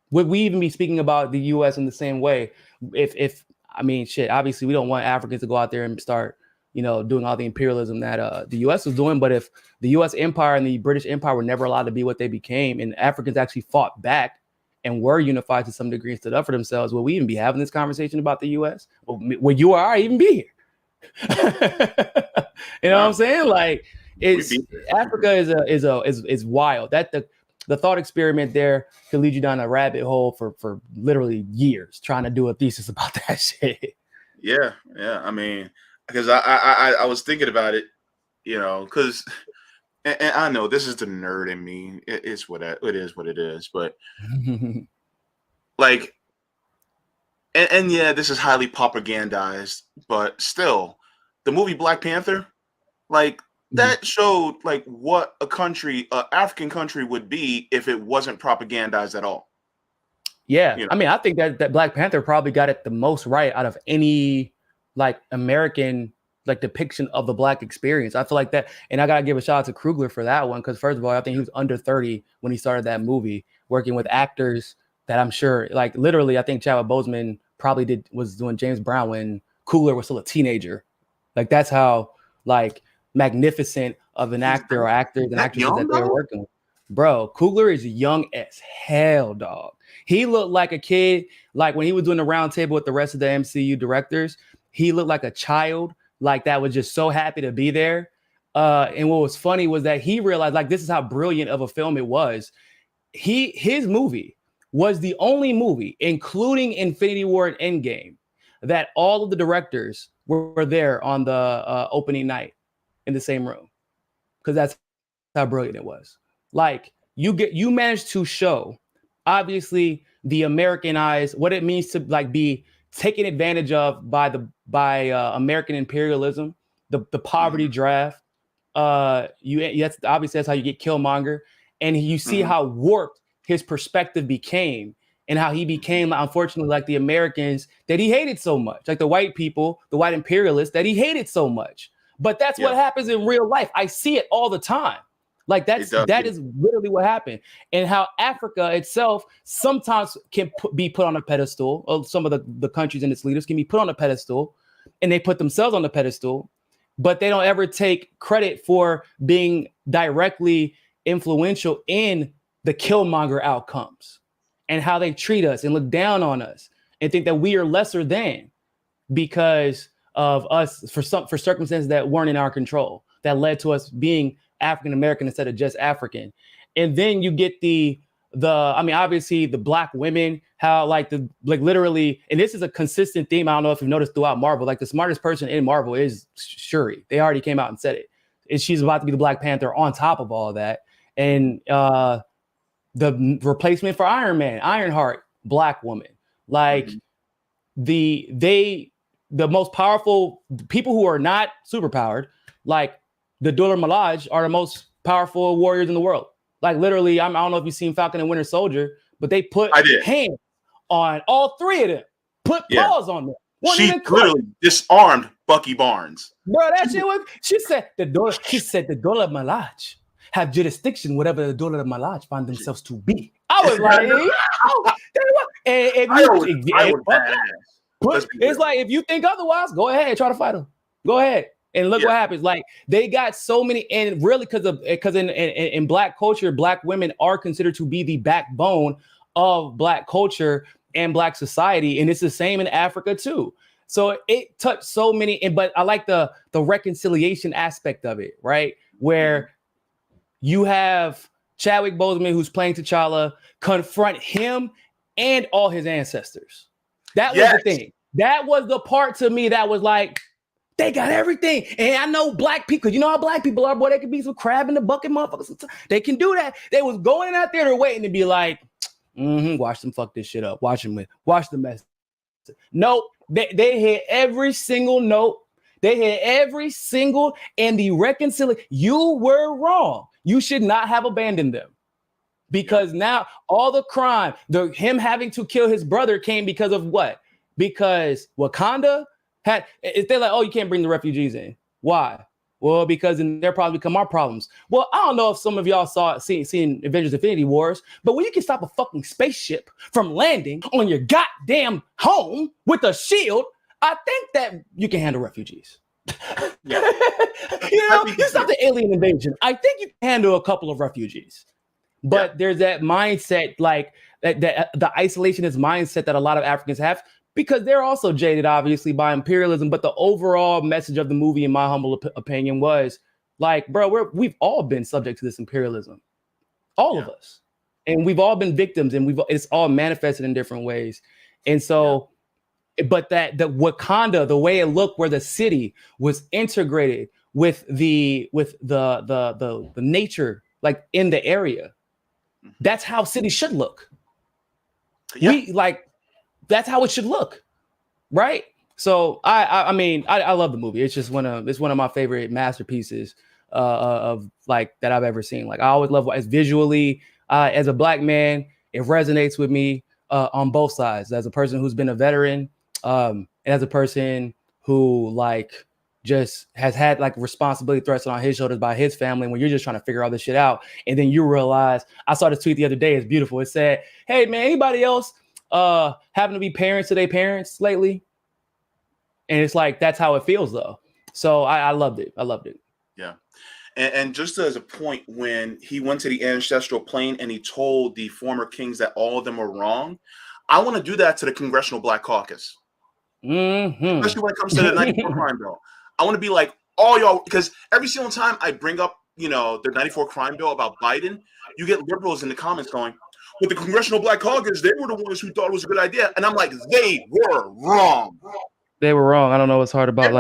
Would we even be speaking about the U.S. in the same way? If I mean, shit, obviously we don't want Africans to go out there and start, doing all the imperialism that the U.S. was doing. But if the U.S. empire and the British empire were never allowed to be what they became, and Africans actually fought back and were unified to some degree and stood up for themselves, will we even be having this conversation about the U.S.? Would you or I even be here? You know what I'm saying? Like, Africa is wild. That the thought experiment there could lead you down a rabbit hole for literally years trying to do a thesis about that shit. Yeah. I mean, because I was thinking about it, because, and I know this is the nerd in me. It is what it is, but like, and yeah, this is highly propagandized, but still, the movie Black Panther, like, that showed like what an African country would be if it wasn't propagandized at all. Yeah. I mean, I think that Black Panther probably got it the most right out of any like American like depiction of the Black experience. I feel like that, and I gotta give a shout out to Krugler for that one, because first of all, I think he was under 30 when he started that movie, working with actors that I'm sure, like, literally, I think Chadwick Boseman probably was doing James Brown when Coogler was still a teenager. Like, that's how like magnificent of an actor or actors and actresses that they were working with. Bro, Coogler is young as hell, dog. He looked like a kid, like when he was doing the round table with the rest of the MCU directors, he looked like a child, like that was just so happy to be there. And what was funny was that he realized, like, this is how brilliant of a film it was. His movie was the only movie, including Infinity War and Endgame, that all of the directors were there on the opening night in the same room, because that's how brilliant it was. Like, you managed to show, obviously, the Americanized, what it means to like be taken advantage of by American imperialism, the poverty draft. That's obviously, that's how you get Killmonger, and you see how warped his perspective became, and how he became, unfortunately, like the Americans that he hated so much, like the white people, the white imperialists that he hated so much. But that's what happens in real life. I see it all the time. Like, that is literally what happened. And how Africa itself sometimes can be put on a pedestal, or some of the countries and its leaders can be put on a pedestal, and they put themselves on the pedestal, but they don't ever take credit for being directly influential in the Killmonger outcomes, and how they treat us and look down on us and think that we are lesser than, because of us, for circumstances that weren't in our control, that led to us being African American instead of just African. And then you get the obviously the black women, how like literally, and this is a consistent theme. I don't know if you've noticed throughout Marvel, like the smartest person in Marvel is Shuri. They already came out and said it. And she's about to be the Black Panther on top of all that. And the replacement for Iron Man, Ironheart, black woman. Like the most powerful people who are not superpowered, like the Dora Milaje, are the most powerful warriors in the world. Like literally, I don't know if you've seen Falcon and Winter Soldier, but they put hands on all three of them, put paws on them. She literally disarmed Bucky Barnes. Bro, that shit was, she said the Dora Milaje have jurisdiction, whatever the Dora Milaje find themselves to be. I was like, it's like, if you think otherwise, go ahead, try to fight them. Go ahead. And look what happens. Like they got so many, and really because in black culture, black women are considered to be the backbone of black culture and black society. And it's the same in Africa too. So it touched so many, but I like the reconciliation aspect of it, right? Where you have Chadwick Boseman, who's playing T'Challa, confront him and all his ancestors. That was the thing. That was the part to me that was like, they got everything. And I know black people, you know how black people are, boy, they can be some crab in the bucket motherfuckers. They can do that. They was going out there waiting to be like, watch them fuck this shit up. Watch the mess. Nope. They hit every single note. They hit every single, and the reconciliation. You were wrong. You should not have abandoned them. Because now all the crime, him having to kill his brother came because of what? Because Wakanda had, they're like, oh, you can't bring the refugees in. Why? Well, because then they're probably become our problems. Well, I don't know if some of y'all seen Avengers Infinity Wars, but when you can stop a fucking spaceship from landing on your goddamn home with a shield, I think that you can handle refugees. You know, it's not the alien invasion. I think you can handle a couple of refugees. But there's that mindset, like that the isolationist mindset that a lot of Africans have, because they're also jaded, obviously, by imperialism. But the overall message of the movie, in my humble opinion, was like, bro, we've all been subject to this imperialism, all of us, and we've all been victims, and it's all manifested in different ways. And so, but the Wakanda, the way it looked, where the city was integrated with the nature, like in the area. That's how cities should look. That's how it should look, right? So I mean, I love the movie. It's just one of my favorite masterpieces of like that I've ever seen. Like I always love it's visually. As a black man, it resonates with me on both sides. As a person who's been a veteran, and as a person who like just has had like responsibility thrusted on his shoulders by his family when you're just trying to figure all this shit out. And then you realize, I saw this tweet the other day, it's beautiful. It said, hey man, anybody else having to be parents to their parents lately? And it's like, that's how it feels though. So I loved it. Yeah. And just as a point, when he went to the ancestral plane and he told the former kings that all of them were wrong, I want to do that to the Congressional Black Caucus. Especially when it comes to the 94 crime bill. I want to be like, all y'all, because every single time I bring up, the 94 crime bill about Biden, you get liberals in the comments going, with the Congressional Black Caucus, they were the ones who thought it was a good idea. And I'm like, they were wrong. They were wrong. I don't know what's hard about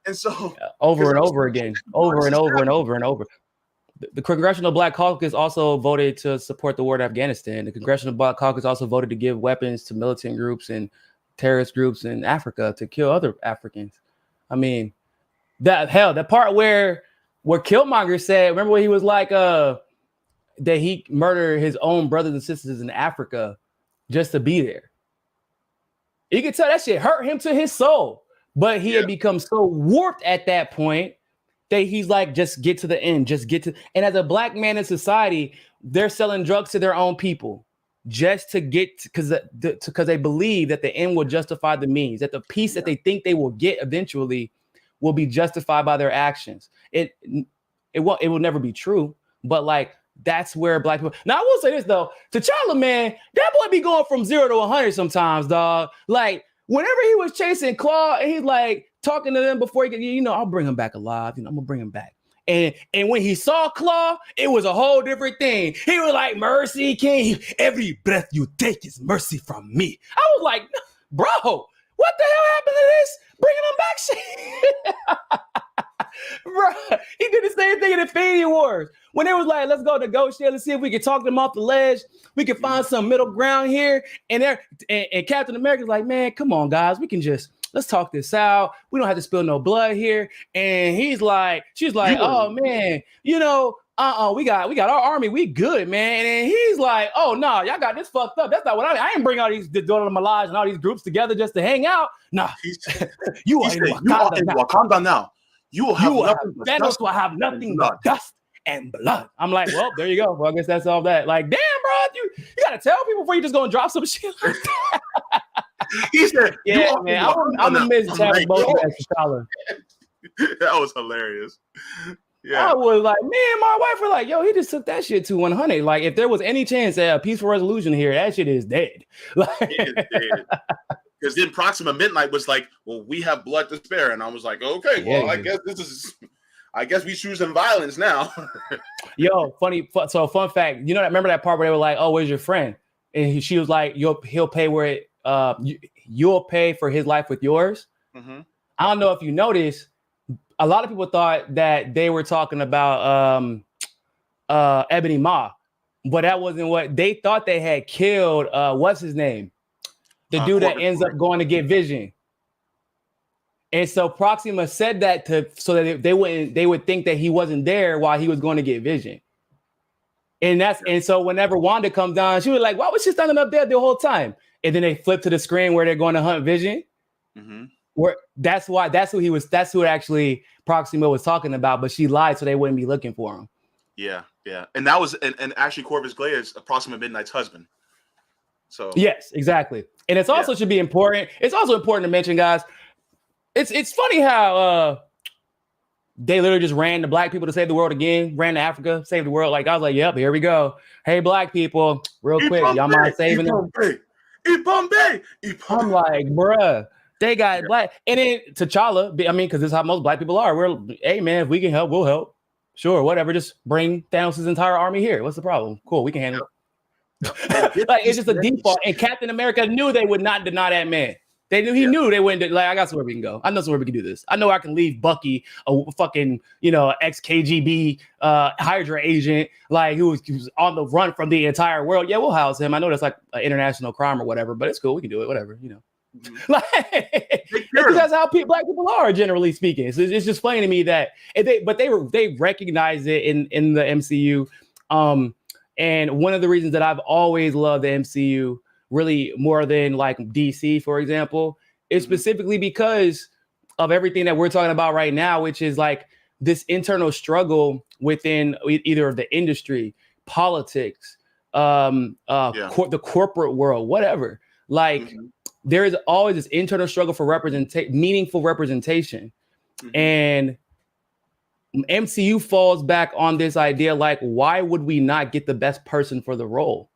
And so over and over again, over and over. The Congressional Black Caucus also voted to support the war in Afghanistan. The Congressional Black Caucus also voted to give weapons to militant groups and terrorist groups in Africa to kill other Africans. I mean, that part where Killmonger said, remember when he was like, that he murdered his own brothers and sisters in Africa just to be there. You could tell that shit hurt him to his soul, but he had become so warped at that point that he's like, just get to the end, and as a black man in society, they're selling drugs to their own people just to get, because they believe that the end will justify the means, that the peace that they think they will get eventually will be justified by their actions. It will never be true, but like that's where black people. Now I will say this though, T'Challa, man, that boy be going from 0 to 100 sometimes, dog. Like whenever he was chasing Claw and he's like talking to them before he get, I'll bring him back alive. I'm gonna bring him back. And when he saw Claw, it was a whole different thing. He was like, mercy, king. Every breath you take is mercy from me. I was like, bro, what the hell happened to this? Bringing him back shit. Bro, he did the same thing in Infinity Wars. When it was like, let's go negotiate, let's see if we can talk them off the ledge. We can find some middle ground here. And Captain America's like, man, come on, guys. We can let's talk this out. We don't have to spill no blood here. And she's like, oh man, we got our army. We good, man. And he's like, oh no, y'all got this fucked up. That's not what I ain't bring all these Malaj and all these groups together just to hang out. Nah, you are in Wakanda now. You will have Thanos will have nothing but dust and blood. I'm like, well, there you go. Well, I guess that's all that. Like, damn, bro, you gotta tell people before you just gonna drop some shit like that. He said, yeah, man, I'm a miss Chadwick Boseman as T'Challa. That was hilarious. Yeah, I was like, me and my wife were like, yo, he just took that shit to 100. Like, if there was any chance at a peaceful resolution here, that shit is dead. Like, it is dead. Because then Proxima Midnight was like, well, we have blood to spare. And I was like, okay, well, I guess we choosing violence now. Yo, fun fact, remember that part where they were like, oh, where's your friend? And she was like, he'll pay you'll pay for his life with yours. Mm-hmm. I don't know if you noticed, a lot of people thought that they were talking about Ebony Maw, but that wasn't what they thought. They had killed what's his name? The dude that ends up going to get Vision. And so Proxima said that so that they would think that he wasn't there while he was going to get Vision. And so whenever Wanda comes down, she was like, why was she standing up there the whole time? And then they flip to the screen where they're going to hunt Vision. Mm-hmm. That's who actually Proxima was talking about, but she lied so they wouldn't be looking for him. Yeah. And that was and actually Corvus Glaive is Proxima Midnight's husband. So yes, exactly. And it's also should be important. It's also important to mention, guys. It's funny how they literally just ran to black people to save the world again, ran to Africa, save the world. Like I was like, yep, here we go. Hey, black people, real quick, y'all mind saving them? I'm like, bruh, they got black. And then T'Challa, because this is how most black people are. We're, hey man, if we can help, we'll help. Sure, whatever. Just bring Thanos' entire army here. What's the problem? Cool, we can handle it. Like it's just a default. And Captain America knew they would not deny that man. They knew knew they wouldn't. Like, I got somewhere we can go. I know somewhere we can do this. I know I can leave Bucky, a fucking ex-KGB Hydra agent, like who was on the run from the entire world. Yeah, we'll house him. I know that's like an international crime or whatever, but it's cool. We can do it. Whatever, Mm-hmm. Like because that's how black people are, generally speaking. So it's just funny to me that they recognize it in the MCU. And one of the reasons that I've always loved the MCU really more than like DC, for example, is specifically because of everything that we're talking about right now, which is like this internal struggle within either the industry, politics, the corporate world, whatever. Like there is always this internal struggle for meaningful representation. Mm-hmm. And MCU falls back on this idea, like, why would we not get the best person for the role?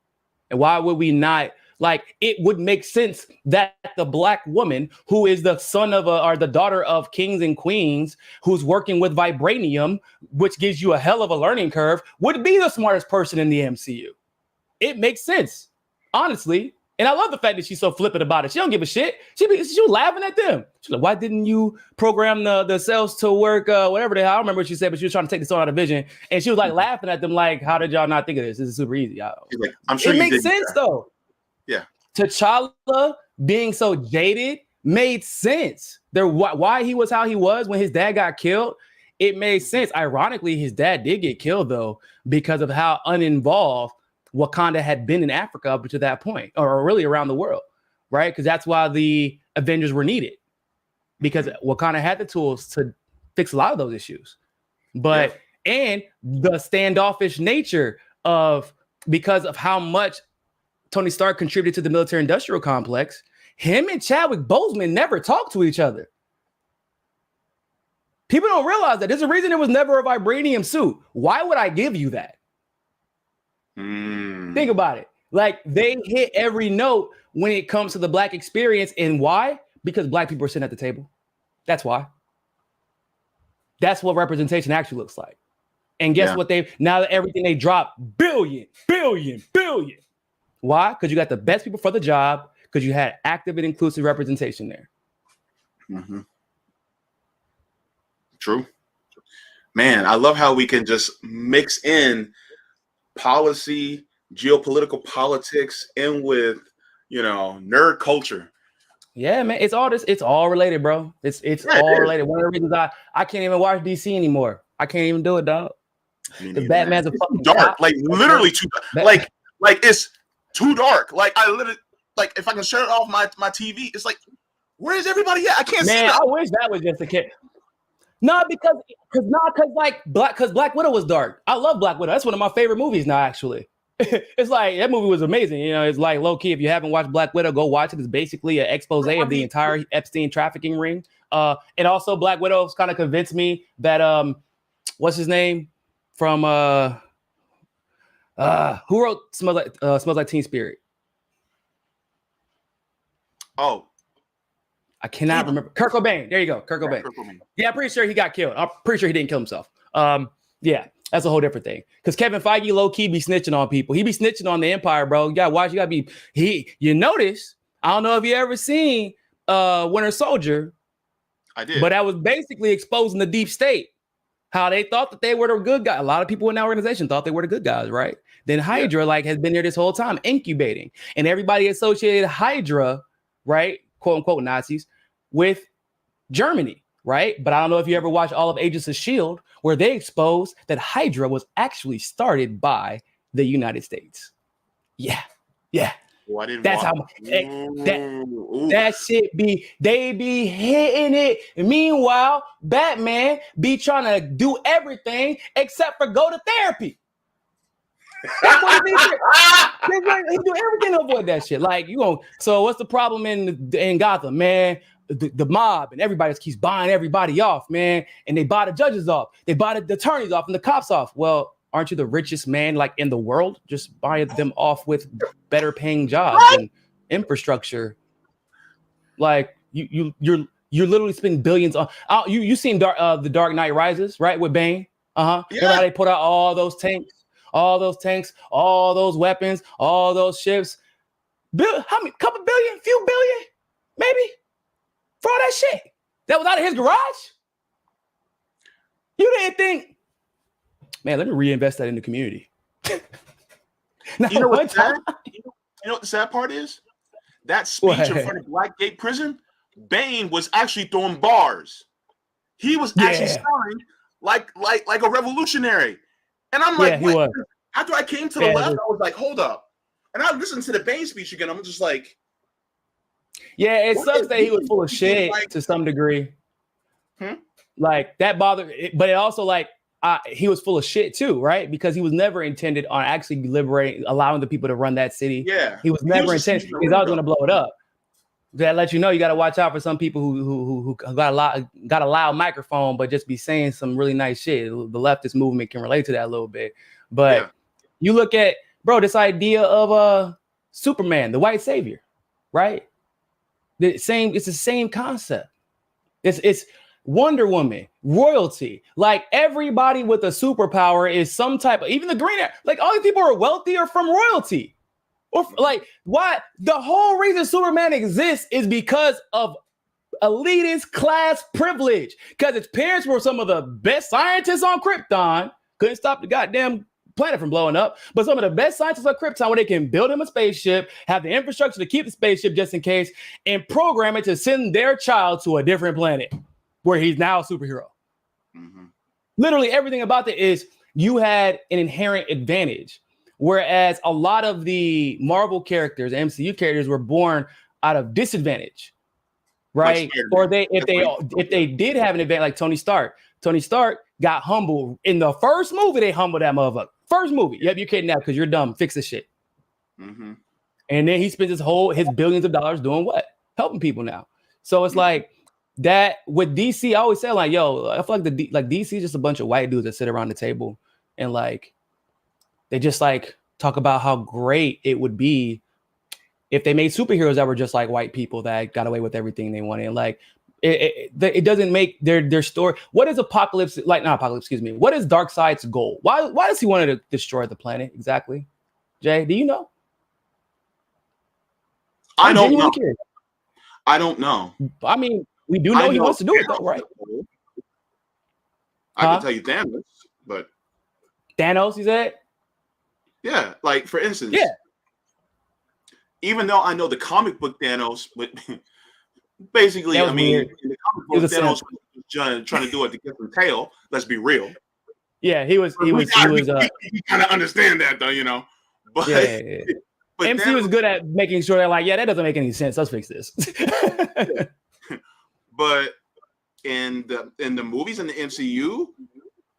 And why would we not, like, it would make sense that the black woman who is the son of or the daughter of kings and queens, who's working with vibranium, which gives you a hell of a learning curve, would be the smartest person in the MCU. It makes sense, honestly. And I love the fact that she's so flippant about it. She don't give a shit. She was laughing at them. She's like, why didn't you program the cells to work? Whatever the hell. I don't remember what she said, but she was trying to take this on out of Vision. And she was like laughing at them like, how did y'all not think of this? This is super easy. Like, I'm sure it makes sense though. Yeah. T'Challa being so jaded made sense. Why he was how he was when his dad got killed, it made sense. Ironically, his dad did get killed though, because of how uninvolved Wakanda had been in Africa up to that point, or really around the world, right? Because that's why the Avengers were needed, because Wakanda had the tools to fix a lot of those issues. But and the standoffish nature because of how much Tony Stark contributed to the military-industrial complex, him and Chadwick Boseman never talked to each other. People don't realize that. There's a reason it was never a vibranium suit. Why would I give you that? Think about it. Like, they hit every note when it comes to the black experience. And why? Because black people are sitting at the table. That's why. That's what representation actually looks like. And guess Yeah. what? Now that everything they drop, billion. Why? Because you got the best people for the job, because you had active and inclusive representation there. Mm-hmm. True. Man, I love how we can just mix in policy, geopolitical politics, in with, nerd culture. Yeah, man, it's all related, bro. It's all related. One of the reasons I can't even watch DC anymore. I can't even do it, dog. Because Batman's a fucking dark, cop. like literally too dark. Like it's too dark. Like I literally, like if I can shut it off my TV, it's like, where is everybody at? I can't see. Man, I wish that was just the case. No, because Black Widow was dark. I love Black Widow. That's one of my favorite movies now, actually. It's like that movie was amazing. It's like low key. If you haven't watched Black Widow, go watch it. It's basically an expose of the entire Epstein trafficking ring. And also Black Widow's kind of convinced me that what's his name from who wrote Smells Like Teen Spirit? Oh, I cannot remember. Kurt Cobain. There you go. Kurt Cobain. Yeah, I'm pretty sure he got killed. I'm pretty sure he didn't kill himself. Yeah, that's a whole different thing. Because Kevin Feige low key be snitching on people. He be snitching on the empire, bro. You gotta watch. You gotta be. You notice? I don't know if you ever seen Winter Soldier. I did. But that was basically exposing the deep state. How they thought that they were the good guys. A lot of people in that organization thought they were the good guys, right? Then Hydra has been there this whole time, incubating, and everybody associated Hydra, right, quote unquote Nazis, with Germany, right? But I don't know if you ever watched all of Agents of S.H.I.E.L.D., where they exposed that Hydra was actually started by the United States. Yeah. Well, I didn't That's watch. that shit they be hitting it. And meanwhile, Batman be trying to do everything except for go to therapy. That's what he do everything to avoid that shit. Like so what's the problem in Gotham, man? The mob and everybody keeps buying everybody off, man. And they buy the judges off, they buy the attorneys off and the cops off. Well, aren't you the richest man like in the world? Just buy them off with better paying jobs and infrastructure. Like you're literally spending billions on. You seen the Dark Knight Rises, right? With Bane. Yeah. Remember how they put out all those tanks, all those weapons, all those ships. How many? Couple billion, few billion, maybe, for all that shit that was out of his garage. You didn't think, man, let me reinvest that in the community. You know what the sad part is? That speech in front of Blackgate Prison, Bane was actually throwing bars. He was actually sounding like a revolutionary. And I'm like, he was. After I came to the left, I was like, hold up. And I listened to the Bane speech again. I'm just like, yeah, it sucks that he was full of shit to some degree. Like that bothered, but it also like he was full of shit too, right? Because he was never intended on actually liberating, allowing the people to run that city. Yeah, he was never intended. He's always going to blow it up. That let you know you got to watch out for some people who got a loud microphone, but just be saying some really nice shit. The leftist movement can relate to that a little bit, but you look at this idea of Superman, the white savior, right? It's the same concept. It's Wonder Woman, royalty. Like everybody with a superpower is some type of, even the Green Arrow, like all these people are wealthy or from royalty. Or like why the whole reason Superman exists is because of elitist class privilege. Because his parents were some of the best scientists on Krypton. Couldn't stop the goddamn planet from blowing up, but some of the best scientists on Krypton, where they can build him a spaceship, have the infrastructure to keep the spaceship just in case, and program it to send their child to a different planet where he's now a superhero. Literally everything about it is you had an inherent advantage, whereas a lot of the Marvel characters, MCU characters, were born out of disadvantage, right? Or if they did have an advantage, like Tony Stark. Tony Stark got humbled in the first movie. They humbled that motherfucker. First movie. Yep, you're kidding now because you're dumb. Fix this shit. And then he spends his billions of dollars doing what? Helping people now. So it's like that with DC. I always say like, yo, I feel like DC is just a bunch of white dudes that sit around the table and like they just like talk about how great it would be if they made superheroes that were just like white people that got away with everything they wanted. And like It doesn't make their story. What is Apocalypse like? Not Apocalypse, excuse me. What is Darkseid's goal? Why does he want to destroy the planet exactly? Jay, do you know? I don't know. Curious. I don't know. I mean, we do know he wants to do it, though, right? I can tell you Thanos, but Thanos, you said? Yeah, like for instance, yeah. Even though I know the comic book Thanos, but basically, I mean, in the comic book Thanos was trying to do it to get some tail. Let's be real. Yeah, he was. You kind of understand that, though, you know. But yeah. But MC was good at making sure that, like, yeah, that doesn't make any sense. Let's fix this. But in the movies in the MCU,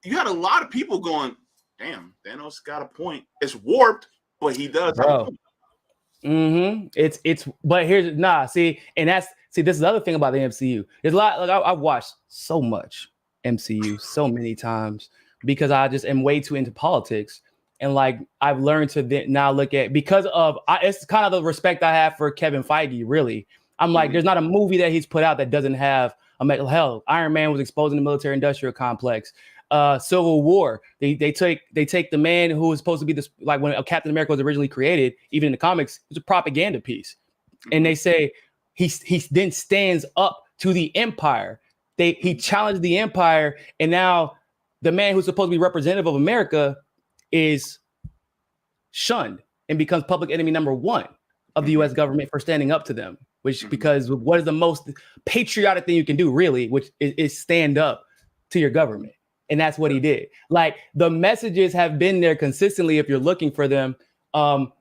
you had a lot of people going, "Damn, Thanos got a point. It's warped, but he does have a point." It's but here's see, this is the other thing about the MCU. There's a lot. Like I've watched so much MCU so many times because I just am way too into politics. And like I've learned to now look at it's kind of the respect I have for Kevin Feige. Really, I'm like, there's not a movie that he's put out that doesn't have a mental health. Iron Man was exposing the military-industrial complex. Civil War. They take the man who was supposed to be this, like when Captain America was originally created, even in the comics, it was a propaganda piece, and they say he then stands up to the Empire. He challenged the Empire, and now the man who's supposed to be representative of America is shunned and becomes public enemy number one of the U.S. government for standing up to them, because what is the most patriotic thing you can do, really, which is stand up to your government. And that's what he did. Like the messages have been there consistently if you're looking for them. With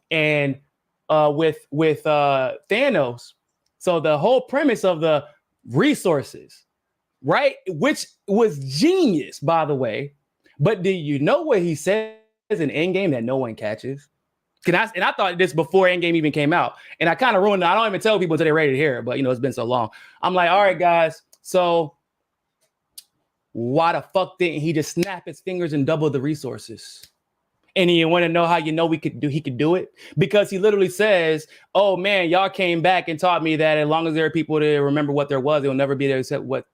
Thanos, so the whole premise of the resources, right, which was genius, by the way. But do you know what he says in Endgame that no one catches? And I thought this before Endgame even came out, and I kind of ruined it. I don't even tell people until they're ready to hear it, but it's been so long. I'm like, all right, guys, so why the fuck didn't he just snap his fingers and double the resources? And you want to know how he could do it? Because he literally says, oh man, y'all came back and taught me that as long as there are people to remember what there was, they'll never be there except what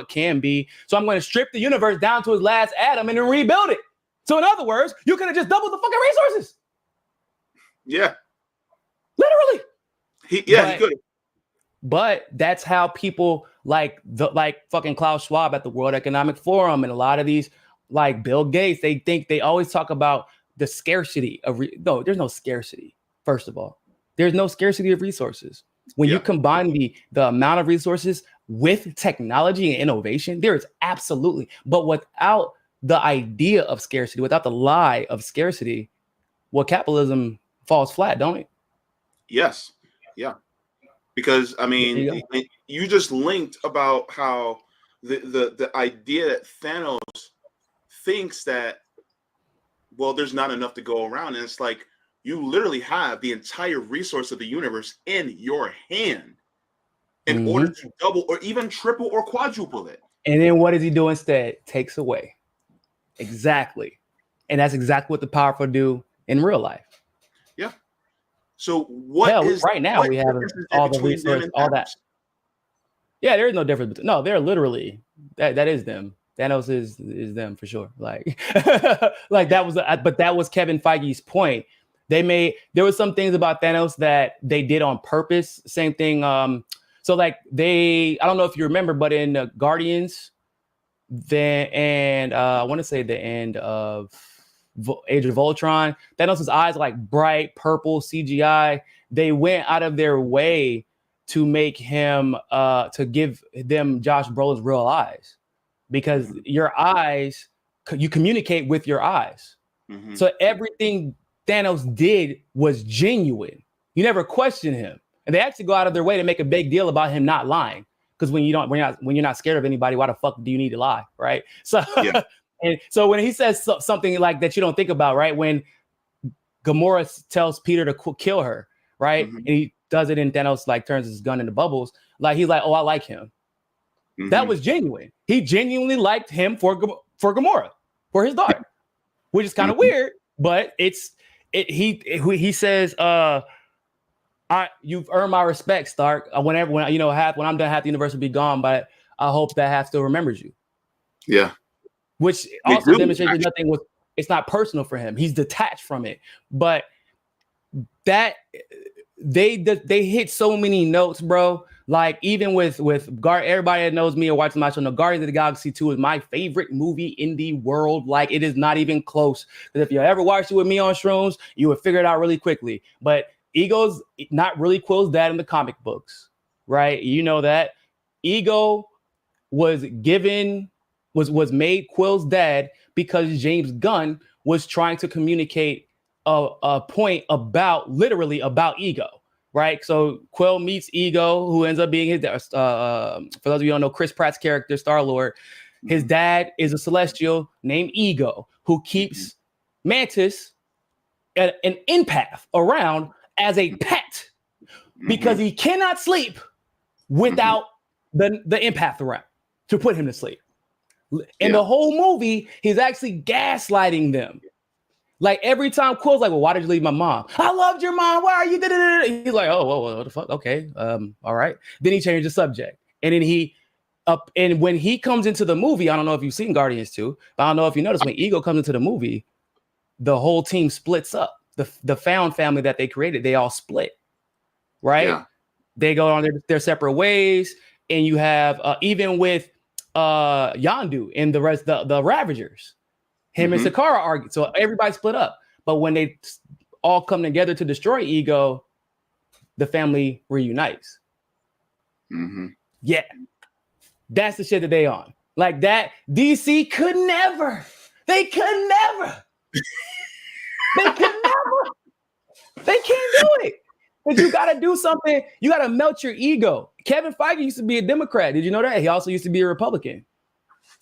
can be. So I'm going to strip the universe down to its last atom and then rebuild it. So in other words, you could have just doubled the fucking resources. Yeah. Literally. He could. But that's how people like fucking Klaus Schwab at the World Economic Forum and a lot of these, like Bill Gates, they always talk about the scarcity of no, there's no scarcity. First of all, there's no scarcity of resources. When you combine the amount of resources with technology and innovation, there is absolutely. But without the idea of scarcity, without the lie of scarcity, well, capitalism falls flat, don't it? Yes. Yeah. Because I mean, you just linked about how the idea that Thanos thinks that, well, there's not enough to go around, and it's like you literally have the entire resource of the universe in your hand in order to double or even triple or quadruple it. And then what does he do instead? Takes away. Exactly. And that's exactly what the powerful do in real life. Yeah. So what is right now we have all the resources, all that. Yeah, there is no difference. No, they're literally that is them. Thanos is them for sure. Like, like that was, but that was Kevin Feige's point. There was some things about Thanos that they did on purpose. Same thing. So like I don't know if you remember, but in Guardians, I want to say the end of Age of Ultron, Thanos' eyes are like bright purple CGI. They went out of their way to make him to give them Josh Brolin's real eyes, because your eyes, you communicate with your eyes. So everything Thanos did was genuine. You never question him, and they actually go out of their way to make a big deal about him not lying. Because when you're not scared of anybody, why the fuck do you need to lie, right? So. Yeah. And so when he says something like that, you don't think about, right? When Gamora tells Peter to kill her, right? And he does it, and Thanos like turns his gun into bubbles. Like he's like, oh, I like him. That was genuine. He genuinely liked him for Gamora, for his daughter, which is kind of weird, but he says, You've earned my respect, Stark. When I'm done, half the universe will be gone, but I hope that half still remembers you. Yeah. Which also demonstrates that it's not personal for him. He's detached from it. But that they hit so many notes, bro. Like even with everybody that knows me or watches my show, no, Guardians of the Galaxy 2 is my favorite movie in the world. Like it is not even close. Because if you ever watched it with me on shrooms, you would figure it out really quickly. But Ego's not really Quill's dad in the comic books, right? You know that. Ego was made Quill's dad because James Gunn was trying to communicate a point about Ego, right? So Quill meets Ego, who ends up being his for those of you who don't know, Chris Pratt's character, Star-Lord. His dad is a Celestial named Ego, who keeps Mantis, an empath, around as a pet because he cannot sleep without the empath around to put him to sleep. In the whole movie, he's actually gaslighting them. Like every time Quill's like, well, why did you leave my mom? I loved your mom. Why are you? He's like, oh, whoa, what the fuck? Okay. All right. Then he changed the subject. And then and when he comes into the movie, I don't know if you've seen Guardians 2, but I don't know if you noticed when Ego comes into the movie, the whole team splits up. The found family that they created, they all split. Right? Yeah. They go on their separate ways. And you have even with Yondu and the rest, the Ravagers, him and Sakaara argue. So everybody split up. But when they all come together to destroy Ego, the family reunites. Yeah. That's the shit that they on. Like that, DC could never. They could never. They could never. They can't do it. But you got to do something. You got to melt your ego. Kevin Feige used to be a Democrat. Did you know that? He also used to be a Republican.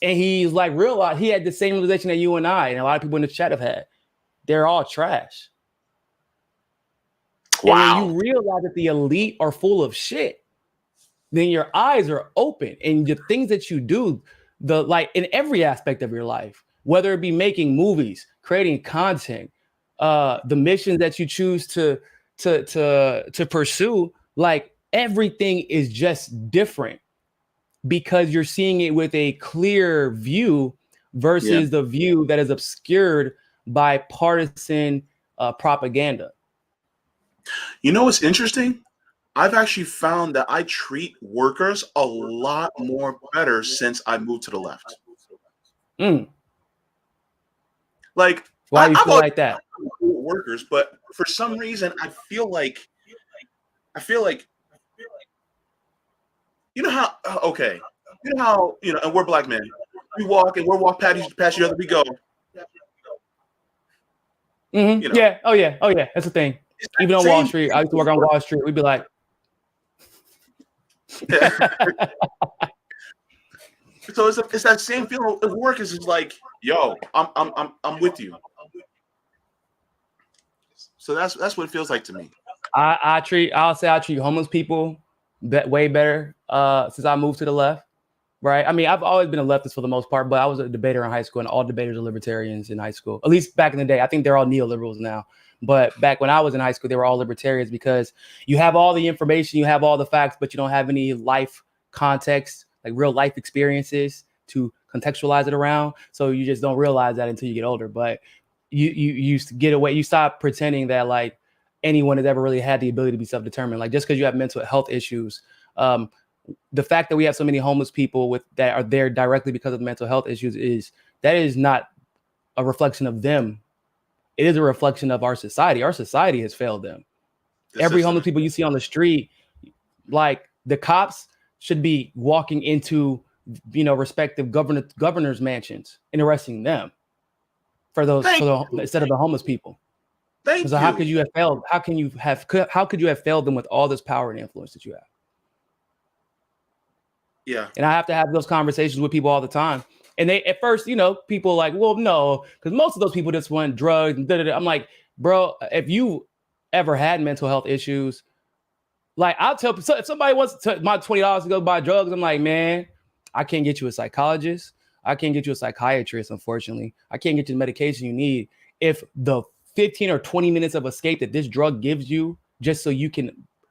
And he's like realized he had the same realization that you and I and a lot of people in the chat have had. They're all trash. Wow. And when you realize that the elite are full of shit, then your eyes are open. And the things that you do, in every aspect of your life, whether it be making movies, creating content, the missions that you choose to pursue, like everything is just different because you're seeing it with a clear view versus the view that is obscured by partisan propaganda. You know what's interesting? I've actually found that I treat workers a lot more better since I moved to the left. Like, why do you feel like that? Workers, but for some reason, I feel like, you know how, and we're black men. We walk and we're walk past each other, we go. You know. Yeah. Oh yeah. That's the thing. Even on Wall Street, I used to work on Wall Street. We'd be like, so it's that same feeling of work. Is like, yo, I'm with you. So that's what it feels like to me. I treat homeless people way better since I moved to the left. Right. I mean, I've always been a leftist for the most part, but I was a debater in high school, and all debaters are libertarians in high school. At least back in the day. I think they're all neoliberals now. But back when I was in high school, they were all libertarians because you have all the information, you have all the facts, but you don't have any life context, like real life experiences to contextualize it around. So you just don't realize that until you get older. But you get away. You stop pretending that like anyone has ever really had the ability to be self-determined. Like just because you have mental health issues, the fact that we have so many homeless people that are there directly because of mental health issues is not a reflection of them. It is a reflection of our society. Our society has failed them. Every homeless people you see on the street, like the cops should be walking into, respective governors' mansions and arresting them instead of the homeless people. Thank you. How could you have failed? How could you have failed them with all this power and influence that you have? Yeah. And I have to have those conversations with people all the time. And they, at first, people are like, well, no, because most of those people just want drugs. And I'm like, bro, if you ever had mental health issues, like I'll tell people, if somebody wants my $20 to go buy drugs, I'm like, man, I can't get you a psychologist. I can't get you a psychiatrist, unfortunately. I can't get you the medication you need. If the 15 or 20 minutes of escape that this drug gives you, just so you can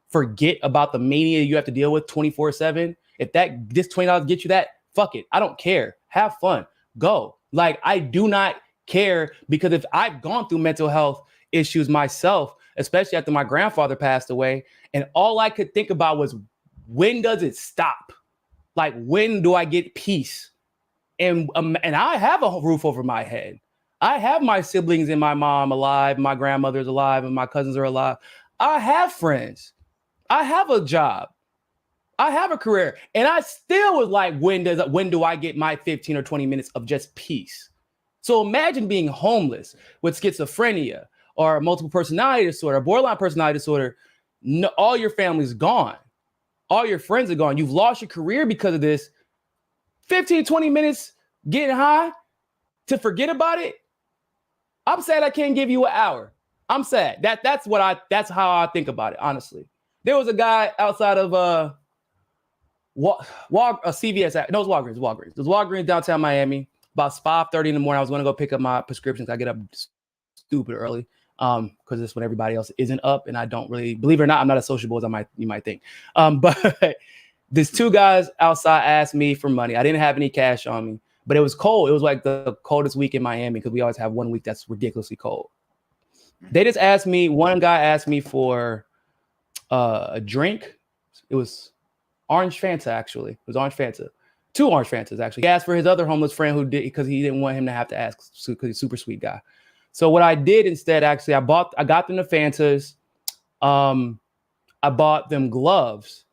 forget about the mania you have to deal with 24/7. If this $20 gets you that, fuck it. I don't care. Have fun. Go. Like, I do not care, because if I've gone through mental health issues myself, especially after my grandfather passed away, and all I could think about was, when does it stop? Like, when do I get peace? And I have a roof over my head. I have my siblings and my mom alive, my grandmother's alive, and my cousins are alive. I have friends. I have a job. I have a career. And I still was like, when do I get my 15 or 20 minutes of just peace? So imagine being homeless with schizophrenia or multiple personality disorder, borderline personality disorder. No, all your family's gone. All your friends are gone. You've lost your career because of this. 15, 20 minutes getting high to forget about it. I'm sad I can't give you an hour. I'm sad. That's how I think about it, honestly. There was a guy outside of CVS. No, it was Walgreens. It was Walgreens downtown Miami. About 5:30 in the morning, I was going to go pick up my prescriptions. I get up stupid early because it's when everybody else isn't up, and I don't really, believe it or not, I'm not as sociable as you might think. But these two guys outside asked me for money. I didn't have any cash on me, but it was cold. It was like the coldest week in Miami, because we always have 1 week that's ridiculously cold. They just asked me, one guy asked me for a drink. It was orange Fanta, actually. It was orange Fanta. 2 orange Fantas, actually. He asked for his other homeless friend who did, because he didn't want him to have to ask, because he's a super sweet guy. So what I did instead, actually, I got them the Fantas. I bought them gloves,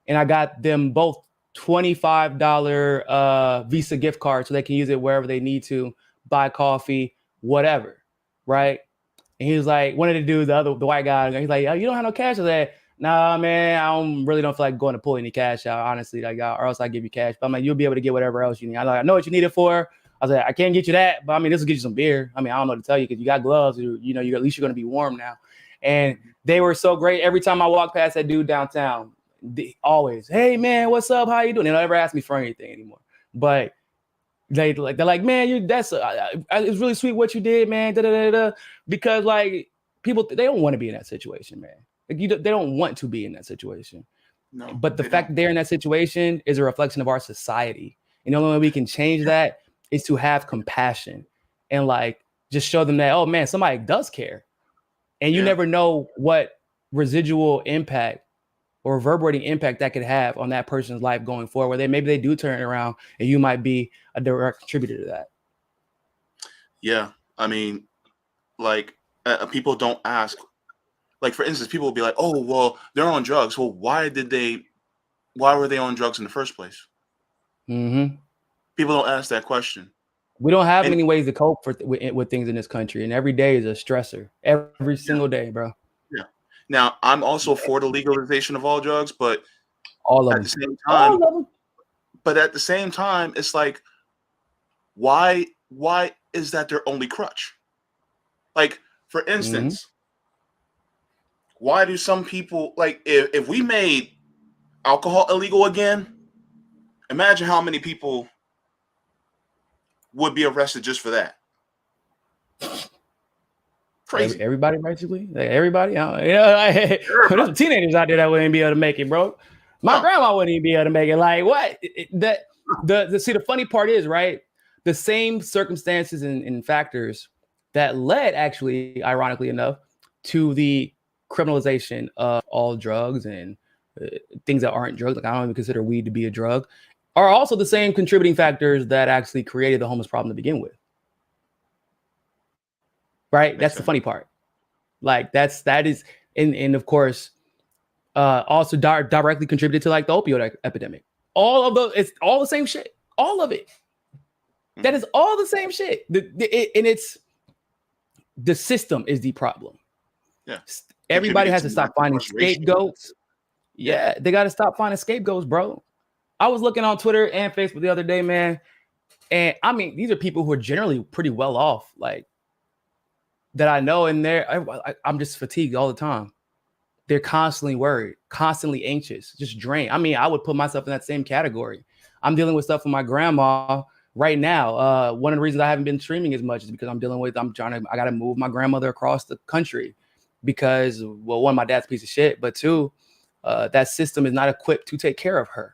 and I got them both $25 Visa gift cards so they can use it wherever they need to, buy coffee, whatever, right? And he was like, wanted to do the white guy. He's like, oh, you don't have no cash? I said, nah, man, I really don't feel like going to pull any cash out, honestly, like, or else I give you cash. But I'm like, you'll be able to get whatever else you need. I know what you need it for. I was like, I can't get you that, but I mean, this will get you some beer. I mean, I don't know what to tell you, because you got gloves. You know, at least you're going to be warm now. And they were so great. Every time I walk past that dude downtown, they always, hey man, what's up? How you doing? They don't ever ask me for anything anymore. But they're like, man, it's really sweet what you did, man. Da, da, da, da. Because like people, they don't want to be in that situation, man. Like they don't want to be in that situation. No, but the fact that they're in that situation is a reflection of our society. And the only way we can change that is to have compassion and like just show them that, oh man, somebody does care. And you never know what residual impact or reverberating impact that could have on that person's life going forward, where maybe they do turn it around, and you might be a direct contributor to that. Yeah. I mean, like people don't ask, like, for instance, people will be like, oh, well, they're on drugs. Well, why were they on drugs in the first place? Mm-hmm. People don't ask that question. We don't have many ways to cope with things in this country, and every day is a stressor. Every single day, bro. Yeah. Now, I'm also for the legalization of all drugs, but at the same time, it's like, why is that their only crutch? Like, for instance, why do some people, like, if we made alcohol illegal again, imagine how many people would be arrested just for that. Crazy. Everybody, basically. Like everybody. There's some teenagers out there that wouldn't be able to make it, bro. My grandma wouldn't even be able to make it. Like, what? See, the funny part is, right? The same circumstances and factors that led, actually, ironically enough, to the criminalization of all drugs and things that aren't drugs, like I don't even consider weed to be a drug, are also the same contributing factors that actually created the homeless problem to begin with. Right? That's the funny part. Like that is, and of course, also directly contributed to like the opioid epidemic. It's all the same shit. All of it. That is all the same shit. And it's the system is the problem. Yeah. Everybody has to stop finding scapegoats. Yeah, they got to stop finding scapegoats, bro. I was looking on Twitter and Facebook the other day, man. And I mean, these are people who are generally pretty well off, like that I know. And I'm just fatigued all the time. They're constantly worried, constantly anxious, just drained. I mean, I would put myself in that same category. I'm dealing with stuff with my grandma right now. One of the reasons I haven't been streaming as much is because I got to move my grandmother across the country because, well, one, my dad's a piece of shit, but two, that system is not equipped to take care of her.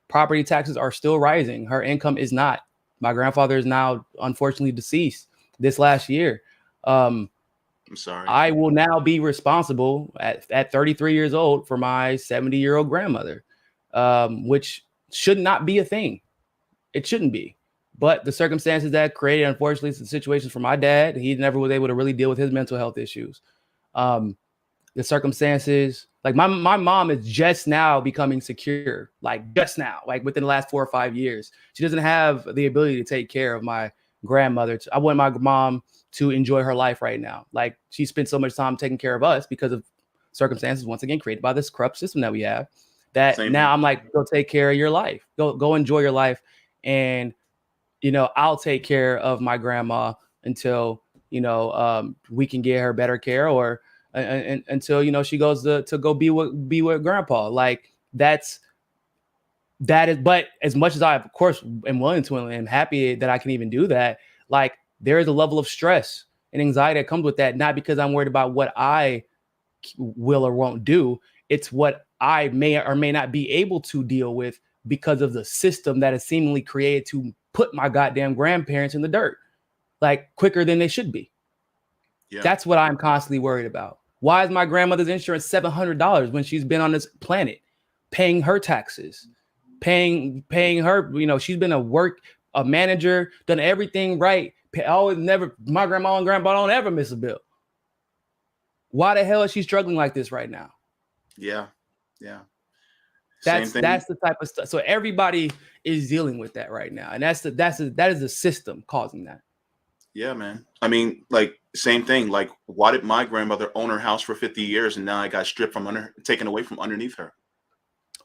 Property taxes are still rising. Her income is not. My grandfather is now unfortunately deceased this last year. I'm sorry. I will now be responsible at 33 years old for my 70-year-old grandmother, which should not be a thing. It shouldn't be. But the circumstances that created, unfortunately, some situations for my dad, he never was able to really deal with his mental health issues. The circumstances, like my mom is just now becoming secure, like just now, like within the last 4 or 5 years. She doesn't have the ability to take care of my grandmother. I want my mom to enjoy her life right now. Like, she spent so much time taking care of us because of circumstances, once again, created by this corrupt system that we have, that Same now thing. I'm like, go take care of your life. Go enjoy your life. And, I'll take care of my grandma until, we can get her better care, or until, she goes to go be with grandpa. Like, that is, but as much as I, of course, am willing to and am happy that I can even do that, like, there is a level of stress and anxiety that comes with that, not because I'm worried about what I will or won't do. It's what I may or may not be able to deal with because of the system that is seemingly created to put my goddamn grandparents in the dirt, like, quicker than they should be. Yeah. That's what I'm constantly worried about. Why is my grandmother's insurance $700 when she's been on this planet, paying her taxes, paying her, she's been a manager, done everything right. My grandma and grandpa don't ever miss a bill. Why the hell is she struggling like this right now? Yeah. That's the type of stuff. So everybody is dealing with that right now, and that is the system causing that. Yeah, man. I mean, like, same thing. Like, why did my grandmother own her house for 50 years and now I got stripped taken away from underneath her?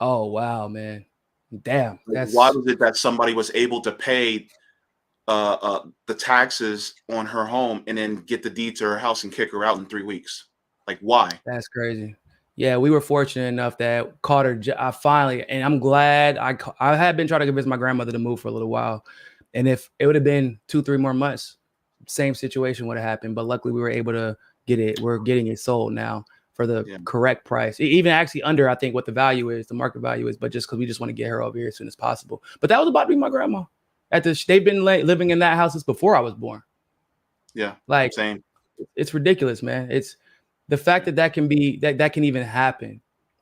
Oh, wow, man. Damn. Why was it that somebody was able to pay the taxes on her home and then get the deed to her house and kick her out in 3 weeks? Like, why? That's crazy. Yeah, we were fortunate enough that caught her. I finally, and I'm glad I had been trying to convince my grandmother to move for a little while. And if it would have been 2-3 more months, same situation would have happened. But luckily we were able to get it. We're getting it sold now for the correct price. Even actually under, I think, what the value is, the market value is, but just because we just want to get her over here as soon as possible. But that was about to be my grandma. They've been living in that house since before I was born. Yeah. Like, same. It's ridiculous, man. It's the fact that can be that can even happen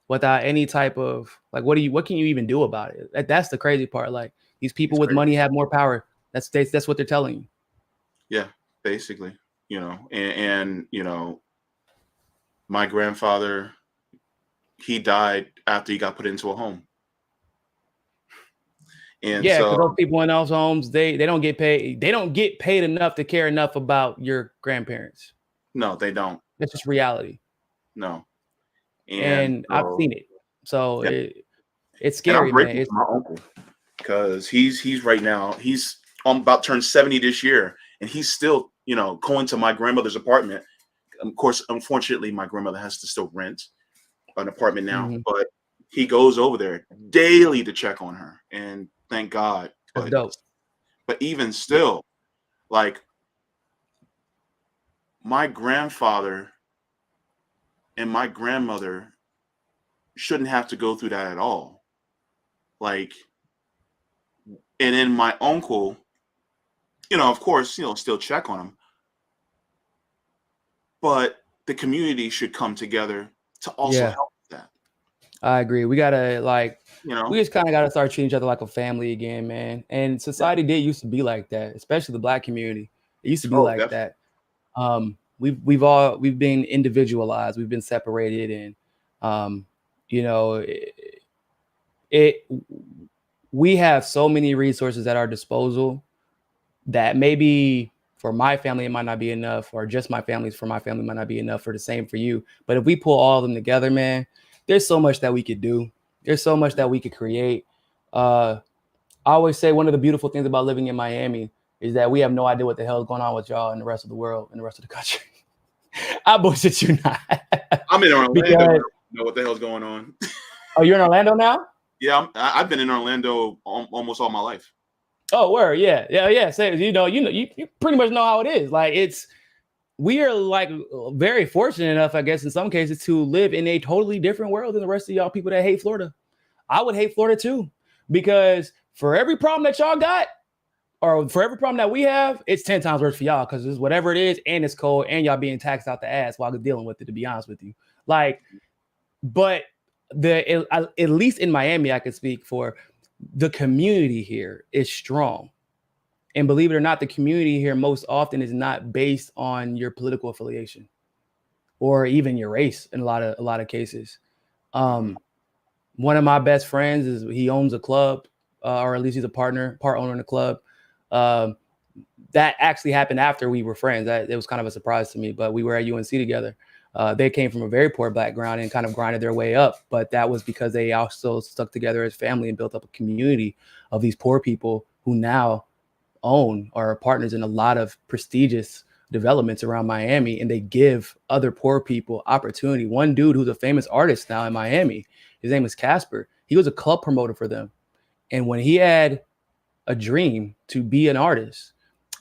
without any type of, like, what can you even do about it? That's the crazy part. Like, these people with money have more power. That's what they're telling you. Yeah, basically, and my grandfather, he died after he got put into a home. And yeah, because those people in those homes, they don't get paid. They don't get paid enough to care enough about your grandparents. No, they don't. That's just reality. No. And I've seen it. So it's scary, man. It's my uncle, because he's right now, he's about to turn 70 this year, and he's still, going to my grandmother's apartment. Of course, unfortunately, my grandmother has to still rent an apartment now, but he goes over there daily to check on her, and thank God. That's dope. But even still, like, my grandfather and my grandmother shouldn't have to go through that at all. Like, and then my uncle, of course, still check on him. But the community should come together to also help with that. I agree. We gotta, we just kind of gotta start treating each other like a family again, man. And society did used to be like that, especially the Black community. It used to be like that. We've been individualized, we've been separated, and we have so many resources at our disposal that maybe for my family it might not be enough, or just my family might not be enough, for the same for you. But if we pull all of them together, man, there's so much that we could do. There's so much that we could create. I always say one of the beautiful things about living in Miami is that we have no idea what the hell is going on with y'all in the rest of the world and the rest of the country. I bullshit you not. I'm in Orlando. I don't know what the hell's going on. Oh, you're in Orlando now? Yeah, I've been in Orlando almost all my life. Oh, word, yeah. So you pretty much know how it is. Like, we are like very fortunate enough, I guess, in some cases, to live in a totally different world than the rest of y'all people that hate Florida. I would hate Florida too, because for every problem that y'all got, or for every problem that we have, it's 10 times worse for y'all, because it's whatever it is, and it's cold, and y'all being taxed out the ass while dealing with it, to be honest with you. Like, but at least in Miami, I could speak for the community here is strong. And believe it or not, the community here most often is not based on your political affiliation or even your race in a lot of cases. One of my best friends he owns a club, or at least he's a part owner in the club. That actually happened after we were friends. It was kind of a surprise to me, but we were at UNC together. They came from a very poor background and kind of grinded their way up, but that was because they also stuck together as family and built up a community of these poor people who now own or are partners in a lot of prestigious developments around Miami, and they give other poor people opportunity. One dude who's a famous artist now in Miami, his name is Casper. He was a club promoter for them. And when he had a dream to be an artist,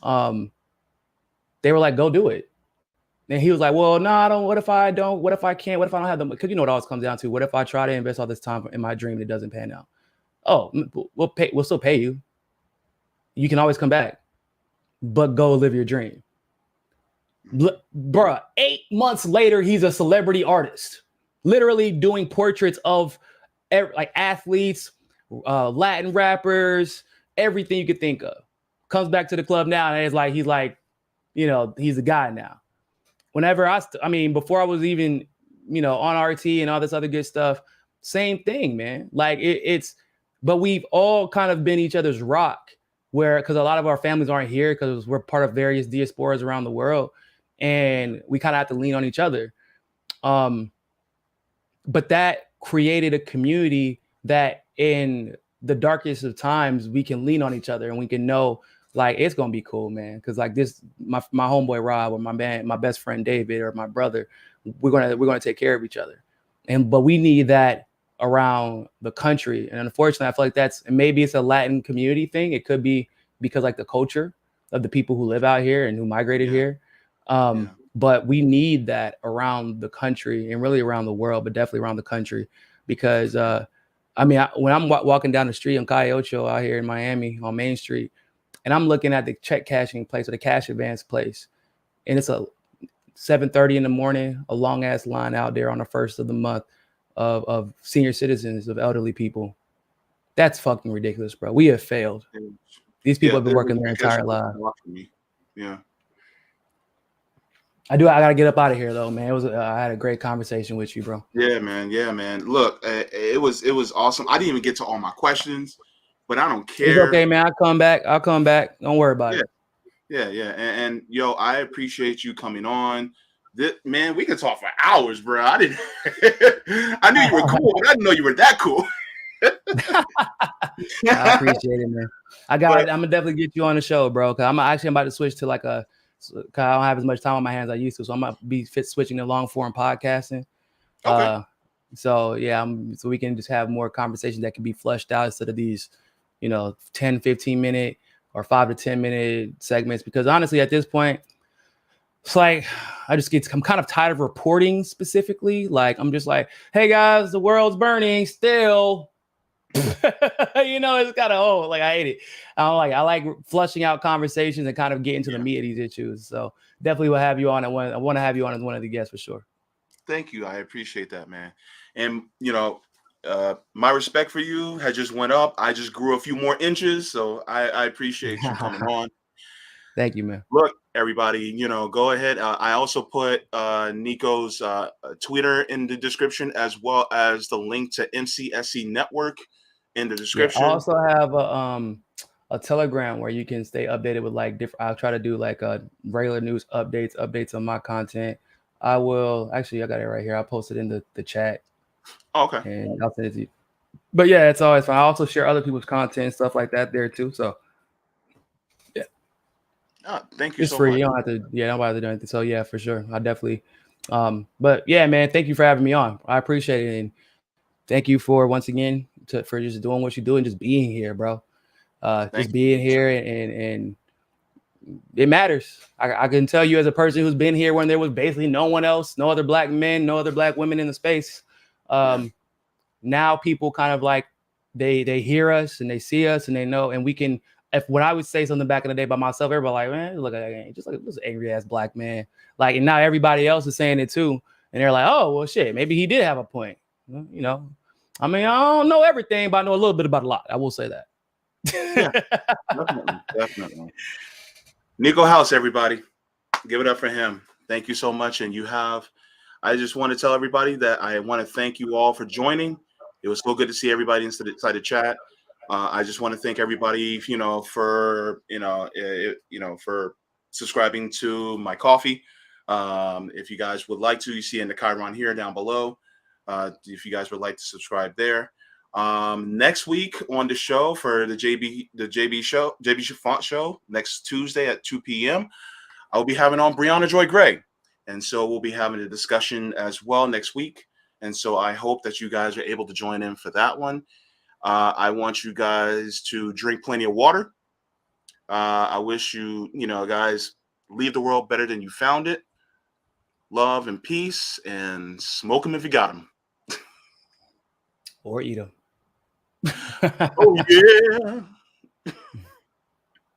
they were like, go do it. And he was like, well, no, I don't. What if I don't? What if I can't? What if I don't have them? Because you know what it always comes down to. What if I try to invest all this time in my dream and it doesn't pan out? Oh, we'll still pay you. You can always come back, but go live your dream. Bruh, 8 months later, he's a celebrity artist, literally doing portraits of like athletes, Latin rappers, everything you could think of. Comes back to the club now, and it's like he's like, you know, he's a guy now. Whenever before I was even, you know, on RT and all this other good stuff, same thing, man. Like but we've all kind of been each other's rock. Because a lot of our families aren't here because we're part of various diasporas around the world, and we kind of have to lean on each other. But that created a community that in the darkest of times, we can lean on each other and we can know like, it's going to be cool, man. Because like this, my homeboy Rob or my best friend David or my brother, we're going to take care of each other. But we need that around the country. And unfortunately, I feel like maybe it's a Latin community thing. It could be because like the culture of the people who live out here and who migrated here. But we need that around the country and really around the world, but definitely around the country, because when I'm walking down the street on Calle Ocho out here in Miami on Main Street, and I'm looking at the check cashing place or the cash advance place, and it's a 7:30 in the morning, a long ass line out there on the first of the month of senior citizens, of elderly people. That's fucking ridiculous, bro. We have failed. These people have been working their entire life. Yeah. I gotta get up out of here though, man. I had a great conversation with you, bro. Yeah, man. Look, it was awesome. I didn't even get to all my questions, but I don't care. It's okay, man. I'll come back. Don't worry about it. Yeah. And yo, I appreciate you coming on. Man, we could talk for hours, bro. I knew you were cool, but I didn't know you were that cool. I appreciate it, man. I'm gonna definitely get you on the show, bro. Cause I'm about to switch to cause I don't have as much time on my hands as I used to, so I'm gonna be switching to long form podcasting. Okay. So yeah, so we can just have more conversations that can be fleshed out instead of these, 10, 15 minute or 5 to 10 minute segments. Because honestly, at this point, it's like I'm kind of tired of reporting specifically. Like I'm just like, hey guys, the world's burning still. It's kind of I hate it. I like flushing out conversations and kind of getting to the meat of these issues. So definitely will have you on. I want to have you on as one of the guests for sure. Thank you. I appreciate that, man. And my respect for you has just went up. I just grew a few more inches, so I appreciate you coming on. Thank you, man. Look, everybody, go ahead. I also put NIKO's Twitter in the description, as well as the link to MCSC Network in the description. I also have a Telegram where you can stay updated with different. I'll try to do regular news updates on my content. I will I got it right here. I'll post it in the chat. Okay. And I'll send it to you. But yeah, it's always fun. I also share other people's content and stuff like that there too. So yeah. Thank you it's so free. much. You don't have to, nobody have to do anything. So yeah, for sure. I definitely but yeah, man, thank you for having me on. I appreciate it. And thank you for once again for just doing what you do and just being here, bro. Just being here and it matters. I can tell you as a person who's been here when there was basically no one else, no other black men, no other black women in the space. Now people kind of like they hear us and they see us and they know, and we can. If when I would say something back in the day by myself, everybody like, man, look at that, just like this angry ass black man. Like, and now everybody else is saying it too, and they're like, oh well, shit, maybe he did have a point. You know, I mean, I don't know everything, but I know a little bit about a lot. I will say that. Yeah, definitely. NIKO House, everybody, give it up for him. Thank you so much. And I just want to tell everybody that I want to thank you all for joining. It was so good to see everybody inside the chat. I just want to thank everybody, for subscribing to my coffee. If you guys would like to, you see in the Chiron here down below. If you guys would like to subscribe there. Next week on the show for the Jaybefaunt show next Tuesday at 2 p.m. I'll be having on Brianna Joy Gray. And so we'll be having a discussion as well next week. And so I hope that you guys are able to join in for that one. I want you guys to drink plenty of water. I wish you guys leave the world better than you found it. Love and peace, and smoke them if you got them. Or eat them. Oh, yeah.